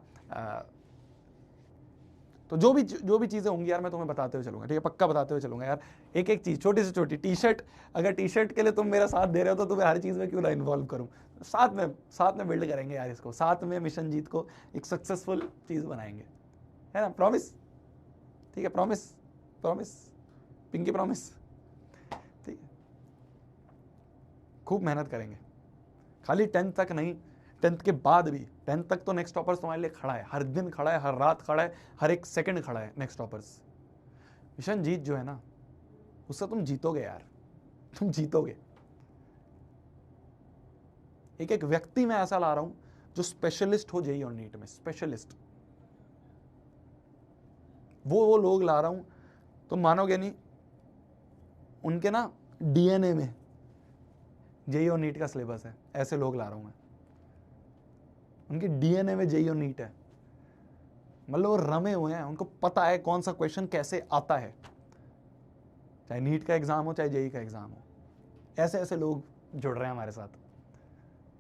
A: तो जो भी चीज़ें होंगी यार मैं तुम्हें बताते हुए चलूँगा, ठीक है, पक्का बताते हुए चलूँगा यार। एक एक चीज़, छोटी से छोटी टी शर्ट, अगर टी शर्ट के लिए तुम मेरा साथ दे रहे हो तो तुम्हें हर चीज़ में क्यों ना इन्वॉल्व करूँ। साथ में बिल्ड करेंगे यार इसको, साथ में मिशन जीत को एक सक्सेसफुल चीज़ बनाएंगे, है ना। प्रॉमिस, ठीक है, प्रॉमिस, प्रॉमिस, पिंकी प्रॉमिस, ठीक है। खूब मेहनत करेंगे, खाली 10th तक नहीं, 10th के बाद भी। 10th तक तो नेक्स्ट टॉपर्स तुम्हारे लिए खड़ा है, हर दिन खड़ा है, हर रात खड़ा है, हर एक सेकंड खड़ा है नेक्स्ट टॉपर्स। मिशन जीत जो है ना, उससे तुम जीतोगे यार, तुम जीतोगे। एक एक व्यक्ति मैं ऐसा ला रहा हूं जो स्पेशलिस्ट हो जेईई और नीट में, स्पेशलिस्ट। वो लोग ला रहा हूं, तुम मानोगे नहीं, उनके ना डीएनए में जेईई और नीट का सिलेबस है। ऐसे लोग ला रहा हूं मैं, उनके डीएनए में जेईई और नीट है। मतलब वो रमे हुए हैं, उनको पता है कौन सा क्वेश्चन कैसे आता है, चाहे नीट का एग्जाम हो, चाहे जेईई का एग्जाम हो। ऐसे ऐसे लोग जुड़ रहे हैं हमारे साथ,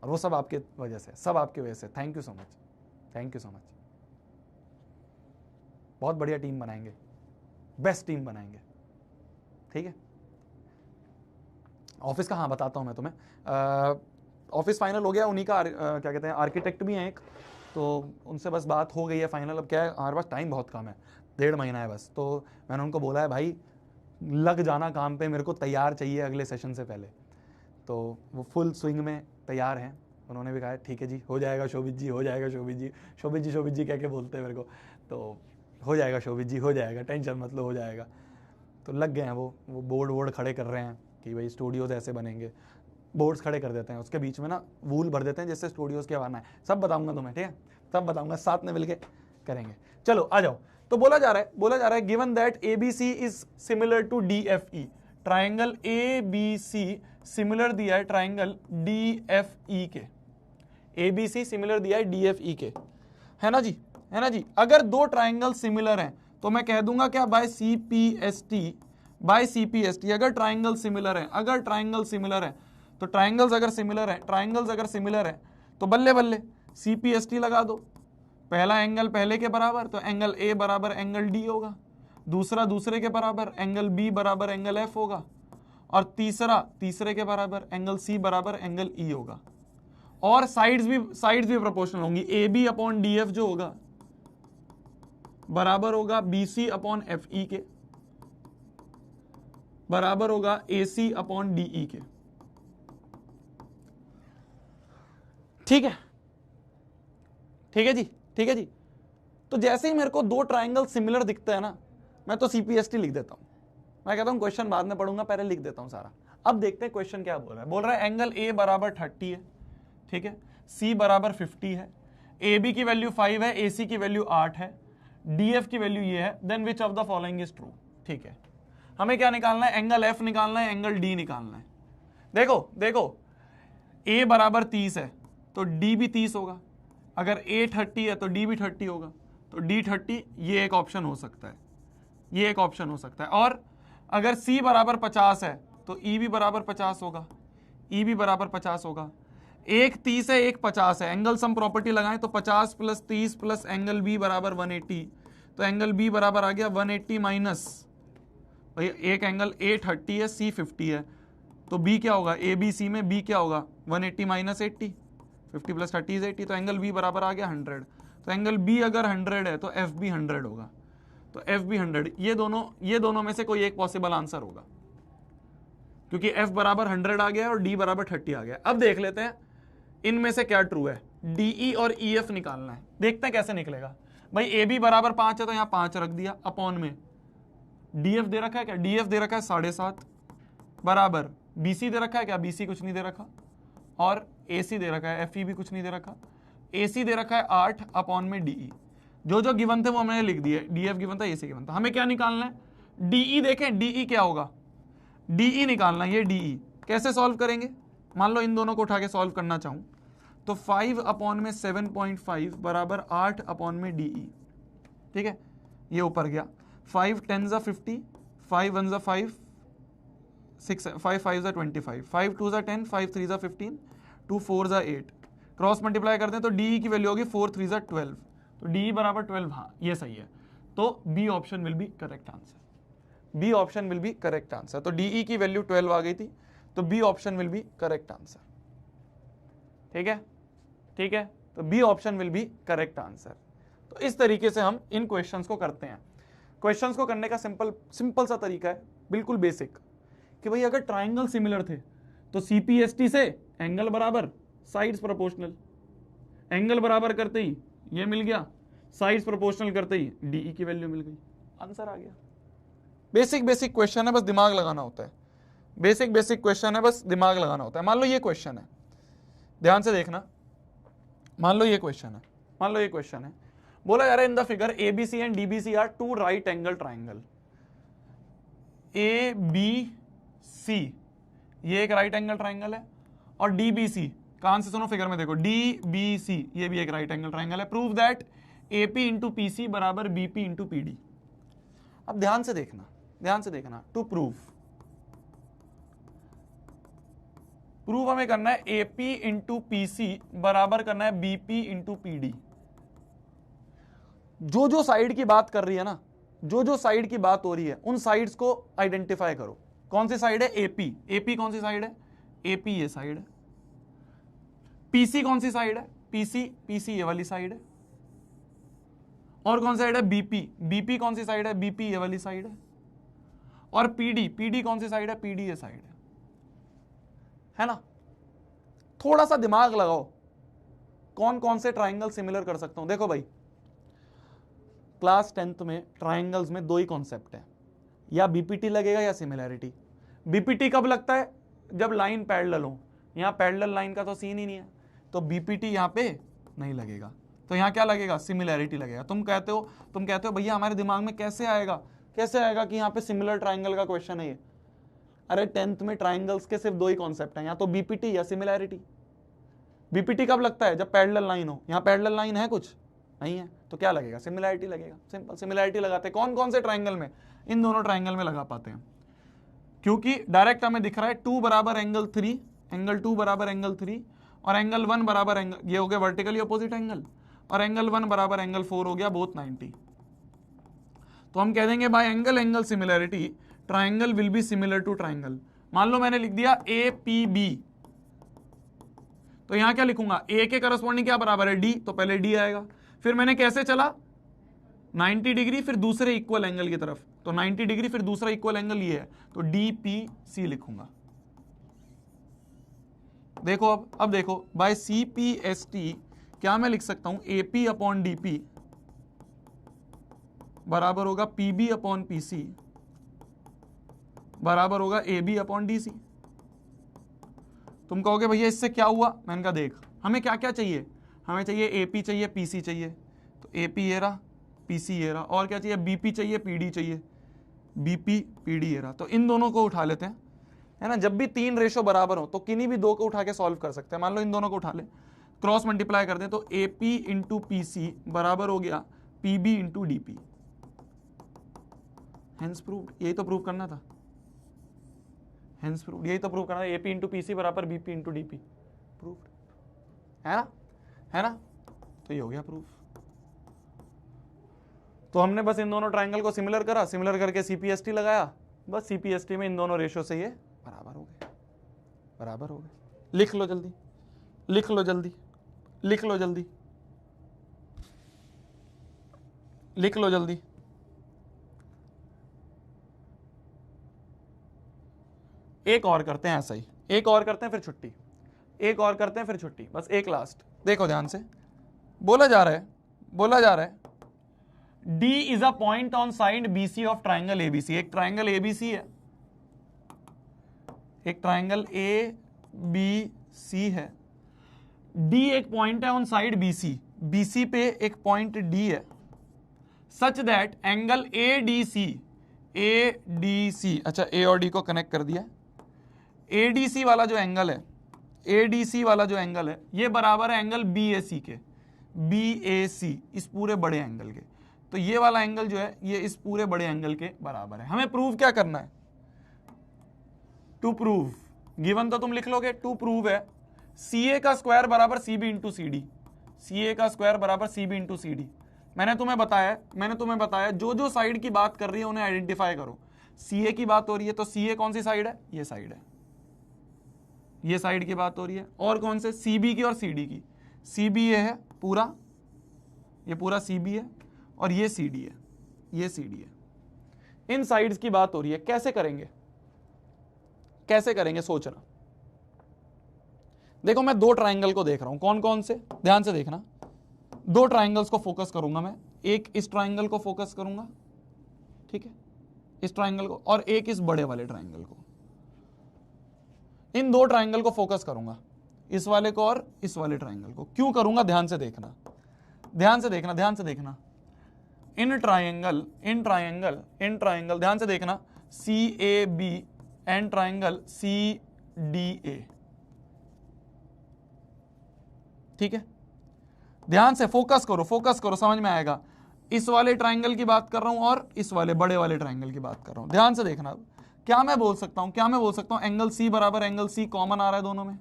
A: और वो सब आपके वजह से, सब आपकी वजह से। Thank you so much, thank you so much. बहुत बढ़िया टीम बनाएंगे, बेस्ट टीम बनाएंगे, ठीक है। ऑफिस का हाँ बताता हूँ मैं तुम्हें। ऑफिस फाइनल हो गया, उन्हीं का क्या कहते हैं, आर्किटेक्ट भी हैं एक, तो उनसे बस बात हो गई है फाइनल। अब क्या है, हमारे पास टाइम बहुत कम है, 1.5 महीना है बस। तो मैंने उनको बोला है भाई लग जाना काम पे, मेरे को तैयार चाहिए अगले सेशन से पहले। तो वो फुल स्विंग में तैयार हैं। उन्होंने भी कहा ठीक है जी, हो जाएगा शोभित जी, हो जाएगा शोभित जी, शोभित जी कह के बोलते हैं मेरे को। तो हो जाएगा शोभित जी, हो जाएगा, टेंशन मत लो, हो जाएगा। तो लग गए हैं वो बोर्ड खड़े कर रहे हैं कि भाई स्टूडियोज ऐसे बनेंगे। बोर्ड्स खड़े कर देते हैं, उसके बीच में ना वूल भर देते हैं जिससे स्टूडियोज क्या बनना है। सब बताऊंगा तुम्हें, ठीक है, सब बताऊंगा, साथ में मिलके करेंगे। चलो आ जाओ। तो बोला जा रहा है given that ABC is similar to DFE, triangle ABC similar दिया है ट्राइंगल डीएफई के, एबीसी सिमिलर दिया है डीएफई के, है ना जी, है ना जी। अगर दो ट्राइंगल सिमिलर हैं तो मैं कह दूंगा क्या, बाय सीपीएसटी, बाय सीपीएसटी। अगर ट्राइंगल सिमिलर है, अगर ट्राइंगल सिमिलर है, तो ट्राइंगल्स अगर सिमिलर है, ट्राइंगल्स अगर सिमिलर है तो बल्ले बल्ले सीपीएसटी लगा दो। पहला एंगल पहले के बराबर तो एंगल ए बराबर एंगल डी होगा, दूसरा दूसरे के बराबर एंगल बी बराबर एंगल एफ होगा, और तीसरा तीसरे के बराबर एंगल सी बराबर एंगल ई होगा। और साइड्स भी प्रोपोर्शनल होंगी। A B upon D F जो होगा बराबर होगा B C upon F E के, बराबर होगा ए सी अपॉन डी ई के, ठीक है, ठीक है जी, ठीक है जी। तो जैसे ही मेरे को दो ट्राइंगल सिमिलर दिखते हैं ना, मैं तो सीपीएसटी लिख देता हूं। मैं कहता हूं क्वेश्चन बाद में पढ़ूंगा, पहले लिख देता हूं सारा। अब देखते हैं क्वेश्चन क्या बोल रहा है एंगल ए बराबर 30 है, ठीक है, सी बराबर 50 है, ए बी की वैल्यू 5 है, ए सी की वैल्यू 8 है, डी एफ की वैल्यू ये है, then which of the following is true. ठीक है, हमें क्या निकालना है, एंगल एफ निकालना है, एंगल डी निकालना है। देखो ए बराबर 30 है तो डी भी 30 होगा, अगर ए 30 है तो डी भी 30 होगा, तो डी 30, ये एक ऑप्शन हो सकता है, ये एक ऑप्शन हो सकता है। और अगर सी बराबर 50 है तो ई भी बराबर 50 होगा, ई भी बराबर 50 होगा। एक 30 है, एक 50 है, एंगल सम प्रॉपर्टी लगाएं तो 50 प्लस 30 प्लस एंगल बी बराबर 180, तो एंगल बी बराबर आ गया 180 माइनस, भाई एक एंगल ए 30 है, सी 50 है, तो बी क्या होगा, ए बी सी में बी क्या होगा 180 माइनस 80, 50 प्लस 30 इज 80, तो एंगल बी बराबर आ गया 100। तो एंगल बी अगर 100 है तो एफ भी 100 होगा, तो एफ भी 100, ये दोनों में से कोई एक पॉसिबल आंसर होगा, क्योंकि एफ बराबर 100 आ गया और डी बराबर 30 आ गया। अब देख लेते हैं इनमें से क्या ट्रू है, डीई और ई एफ निकालना है, देखते हैं कैसे निकलेगा। भाई ए बी बराबर 5 है तो यहां 5 रख दिया, अपॉन में डी एफ दे रखा है क्या, डी एफ दे रखा है 7.5, बराबर बी सी दे रखा है क्या, बी सी कुछ नहीं दे रखा, और ए सी दे रखा है, एफ ई भी कुछ नहीं दे रखा, ए सी दे रखा है 8 अपॉन में डीई। जो गिवन थे वो हमने लिख दिए, डी एफ गिवन था, ए सी गिवन था। हमें क्या निकालना है, डीई देखें, डीई क्या होगा, डीई निकालना है, ये डीई कैसे सॉल्व करेंगे, मान लो इन दोनों को उठा के सॉल्व करना चाहूं तो 5 अपॉन में 7.5 बराबर 8 अपॉन में डीई, ठीक है, ये ऊपर गया, 5 10 50, 5 1 5, 6 5 5 25, 5 2 10, 5 3 15, 2 4 8, क्रॉस मल्टीप्लाई करते हैं तो डीई की वैल्यू होगी 4 3 12, तो डीई बराबर 12, हाँ ये सही है, तो B option will be correct answer, B option will be correct answer. तो डीई की वैल्यू 12 आ गई थी, तो B option will be correct answer, ठीक है, ठीक है, तो B option will be correct answer. तो इस तरीके से हम इन क्वेश्चंस को करते हैं। क्वेश्चंस को करने का सिंपल सा तरीका है, बिल्कुल बेसिक, कि भाई अगर ट्राइंगल सिमिलर थे तो सीपीएसटी से एंगल बराबर, साइड्स प्रोपोर्शनल, एंगल बराबर करते ही ये मिल गया, साइड्स प्रोपोर्शनल करते ही डीई की वैल्यू मिल गई, आंसर आ गया। बेसिक क्वेश्चन है, बस दिमाग लगाना होता है, बेसिक क्वेश्चन है, बस दिमाग लगाना होता है। मान लो ये क्वेश्चन है, ध्यान से देखना, मान लो ये क्वेश्चन है, बोला जा रहा है in the figure A B C and D B C are two right angle triangle, A B C ये एक राइट एंगल ट्राइंगल है, और डी बी सी, कहां से सुनो फिगर में देखो, डी बी सी ये भी एक राइट एंगल ट्राइंगल है, prove that A P into P C बराबर B P into P D. अब ध्यान से देखना, टू प्रूव हमें करना है A P into P C बराबर करना है B P into P D. जो साइड की बात कर रही है ना, जो साइड की बात हो रही है उन साइड्स को आइडेंटिफाई करो। कौन सी साइड है, एपी, एपी कौन सी साइड है, एपी ये साइड है, पीसी कौन सी साइड है, पीसी, पीसी ये वाली साइड है, और कौन सी साइड है, बीपी, बीपी कौन सी साइड है, बीपी ये वाली साइड है, और पीडी, पीडी कौन सी साइड है, पीडी ये साइड है ना। थोड़ा सा दिमाग लगाओ, कौन कौन से ट्राइंगल सिमिलर कर सकता हूं। देखो भाई, क्लास 10th में ट्राइंगल्स में दो ही कॉन्सेप्ट है, या बीपीटी लगेगा या सिमिलैरिटी। बीपीटी कब लगता है, जब लाइन पैरेलल हो, यहां पैरेलल लाइन का तो सीन ही नहीं है, तो बीपीटी यहां पे नहीं लगेगा, तो यहां क्या लगेगा, सिमिलैरिटी लगेगा। तुम कहते हो भैया हमारे दिमाग में कैसे आएगा कि यहां पे सिमिलर ट्राइंगल का क्वेश्चन है ये। अरे 10th में ट्राइंगल्स के सिर्फ दो ही कॉन्सेप्ट है, या तो बीपीटी या सिमिलैरिटी। बीपीटी कब लगता है, जब पैरेलल लाइन हो, यहां पैरेलल लाइन है कुछ नहीं है, तो क्या लगेगा, सिमिलैरिटी लगेगा। सिंपल, सिमिलैरिटी लगाते हैं कौन कौन से ट्राइंगल में, इन दोनों ट्राइंगल में लगा पाते हैं, क्योंकि डायरेक्ट हमें दिख रहा है 2 बराबर एंगल 3, एंगल 2 बराबर एंगल 3, और एंगल 1 बराबर एंगल, ये हो गया वर्टिकली अपोजिट एंगल, और एंगल 1 बराबर एंगल 4 हो गया, बोथ 90। तो हम कह देंगे by angle similarity triangle will be similar to triangle. मान लो मैंने लिख दिया ए पी बी, तो यहां क्या लिखूंगा, ए के करस्पॉन्डिंग क्या बराबर है, डी, तो पहले डी आएगा, फिर मैंने कैसे चला 90 डिग्री, फिर दूसरे इक्वल एंगल की तरफ, तो 90 डिग्री फिर दूसरा इक्वल एंगल ये है, तो डी पी सी लिखूंगा। देखो अब देखो, by C P S T क्या मैं लिख सकता हूं, A P upon D P बराबर होगा P B upon P C बराबर होगा A B upon D C. तुम कहोगे भैया इससे क्या हुआ, मैंने कहा देख हमें क्या क्या चाहिए, हमें चाहिए एपी चाहिए, पीसी चाहिए, तो एपी ये रहा, पीसी ये रहा, और क्या चाहिए, बीपी चाहिए, पीडी चाहिए, बीपी पीडी ये रहा। तो इन दोनों को उठा लेते हैं, है ना। जब भी 3 रेशो बराबर हो तो किन्हीं भी 2 को उठा के सॉल्व कर सकते हैं। मान लो इन दोनों को उठा ले, क्रॉस मल्टीप्लाई कर दें, तो एपी इंटू पीसी बराबर हो गया PB into DP. Hence proved, यही तो प्रूव करना था, हेंस प्रूव्ड, यही तो प्रूव करना था, एपी इंटू पीसी बराबर बीपी इंटू डीपी, प्रूव्ड, है ना, है ना। तो ये हो गया प्रूफ। तो हमने बस इन दोनों ट्रायंगल को सिमिलर करा, सिमिलर करके सीपीएसटी लगाया, बस सीपीएसटी में इन दोनों रेशो से ये बराबर हो गए, बराबर हो गए। लिख लो जल्दी, लिख लो जल्दी, लिख लो जल्दी, लिख लो जल्दी। एक और करते हैं ऐसा ही, एक और करते हैं फिर छुट्टी, एक और करते हैं फिर छुट्टी, बस एक लास्ट। देखो ध्यान से, बोला जा रहा है, बोला जा रहा है D is a point on side BC of triangle ABC। एक ट्राइंगल ABC है, एक ट्राइंगल ABC है, D एक पॉइंट है ऑन साइड BC, BC पे एक पॉइंट D है, सच दैट एंगल ADC, अच्छा A और D को कनेक्ट कर दिया, ADC वाला जो एंगल है, ADC वाला जो एंगल है ये बराबर है एंगल BAC के, BAC इस पूरे बड़े एंगल के। तो ये वाला एंगल जो है ये इस पूरे बड़े एंगल के बराबर है। हमें प्रूव क्या करना है, टू प्रूव, गिवन तो तुम लिख लोगे, टू प्रूव है CA का स्क्वायर बराबर CB इंटू CD, CA का स्क्वायर बराबर CB इंटू CD। मैंने तुम्हें बताया जो जो साइड की बात कर रही है उन्हें आइडेंटिफाई करो। CA की बात हो रही है तो CA कौन सी साइड है, ये साइड है, ये साइड की बात हो रही है। और कौन से, CB की और CD की, CB ये है पूरा, ये पूरा CB है, और ये CD है, ये CD है। इन साइड्स की बात हो रही है, कैसे करेंगे, कैसे करेंगे सोचना। देखो मैं 2 ट्राइंगल को देख रहा हूं, कौन कौन से, ध्यान से देखना। 2 ट्राइंगल्स को फोकस करूंगा मैं, एक इस ट्राइंगल को फोकस करूंगा, ठीक है, इस ट्राइंगल को, और एक इस बड़े वाले ट्राइंगल को। इन 2 ट्राइंगल को फोकस करूंगा, इस वाले को और इस वाले ट्राइंगल को। क्यों करूंगा, ध्यान से देखना, ध्यान से देखना, ध्यान से देखना। इन ट्राइंगल ध्यान से देखना, CAB एंड ट्राइंगल CDA, ठीक है। ध्यान से फोकस करो, फोकस करो, समझ में आएगा। इस वाले ट्राइंगल की बात कर रहा हूं और इस वाले बड़े वाले ट्राइंगल की बात कर रहा हूं। ध्यान से देखना, क्या मैं बोल सकता हूं, क्या मैं बोल सकता हूं, एंगल C बराबर एंगल C कॉमन आ रहा है दोनों में,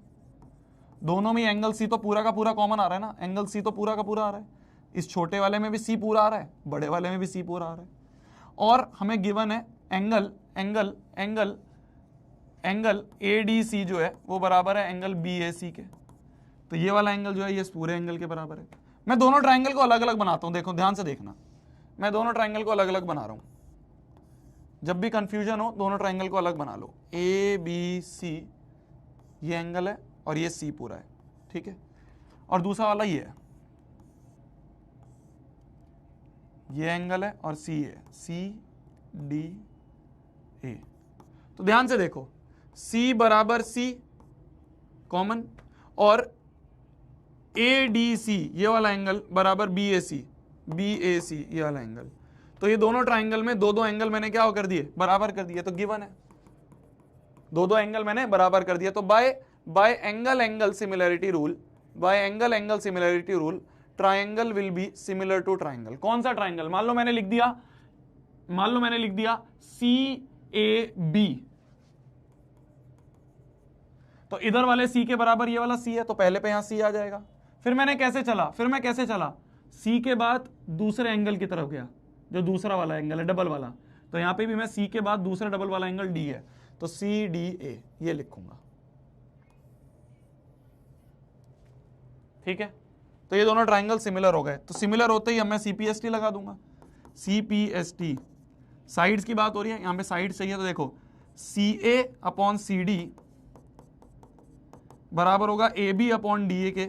A: दोनों में एंगल C तो पूरा का पूरा कॉमन आ रहा है ना, एंगल C तो पूरा का पूरा आ रहा है। इस छोटे वाले में भी C पूरा आ रहा है, बड़े वाले में भी C पूरा आ रहा है। और हमें गिवन है एंगल ADC जो है वो बराबर है एंगल BAC के। तो ये वाला एंगल जो है ये इस पूरे एंगल के बराबर है। मैं दोनों ट्राइंगल को अलग अलग बनाता हूं, देखो ध्यान से देखना, मैं दोनों ट्राइंगल को अलग अलग बना रहा हूं। जब भी कंफ्यूजन हो दोनों ट्राइंगल को अलग बना लो। ABC ये एंगल है और ये C पूरा है, ठीक है, और दूसरा वाला ये है, ये एंगल है और C है, CDA। तो ध्यान से देखो, C बराबर C कॉमन, और ADC ये वाला एंगल बराबर BAC ये वाला एंगल। तो ये दोनों ट्राइंगल में 2-2 एंगल मैंने क्या कर दिए, बराबर कर दिए। तो गिवन है 2-2 एंगल मैंने बराबर कर दिया। तो by angle similarity rule triangle will be similar to triangle. कौन सा ट्राइंगल, मान लो मैंने लिख दिया CAB, तो इधर वाले C के बराबर ये वाला C है, तो पहले पे यहां C आ जाएगा। फिर मैं कैसे चला, C के बाद दूसरे एंगल की तरफ गया, जो दूसरा वाला एंगल है डबल वाला, तो यहां पे भी मैं C के बाद दूसरा डबल वाला एंगल D है, तो CDA ये लिखूंगा, ठीक है। तो ये दोनों ट्राइंगल सिमिलर हो गए। तो सिमिलर होते ही अब मैं CPST लगा दूंगा। CPST साइड्स की बात हो रही है, यहां पे साइड चाहिए, तो देखो CA अपॉन CD बराबर होगा AB अपॉन DA के,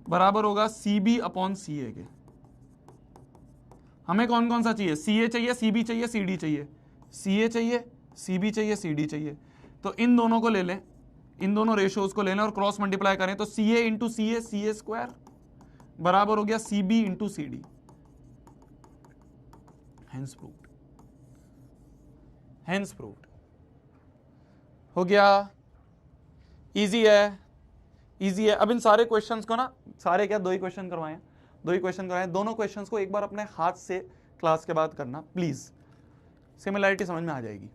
A: बराबर होगा CB अपॉन CA के। हमें कौन कौन सा चाहिए, CA चाहिए, CB चाहिए, CD चाहिए, CA चाहिए, CB चाहिए, CD चाहिए। तो इन दोनों को ले लें, इन दोनों रेशियोज को ले लें और क्रॉस मल्टीप्लाई करें तो सी ए इंटू सी ए स्क्वायर बराबर हो गया C B into C D. Hence proved, hence proved हो गया। इजी है, इजी है। अब इन सारे क्वेश्चंस को ना, सारे क्या, दो ही क्वेश्चन करवाए, दो ही क्वेश्चन करवाए, दोनों क्वेश्चंस को एक बार अपने हाथ से क्लास के बाद करना प्लीज, सिमिलैरिटी समझ में आ जाएगी।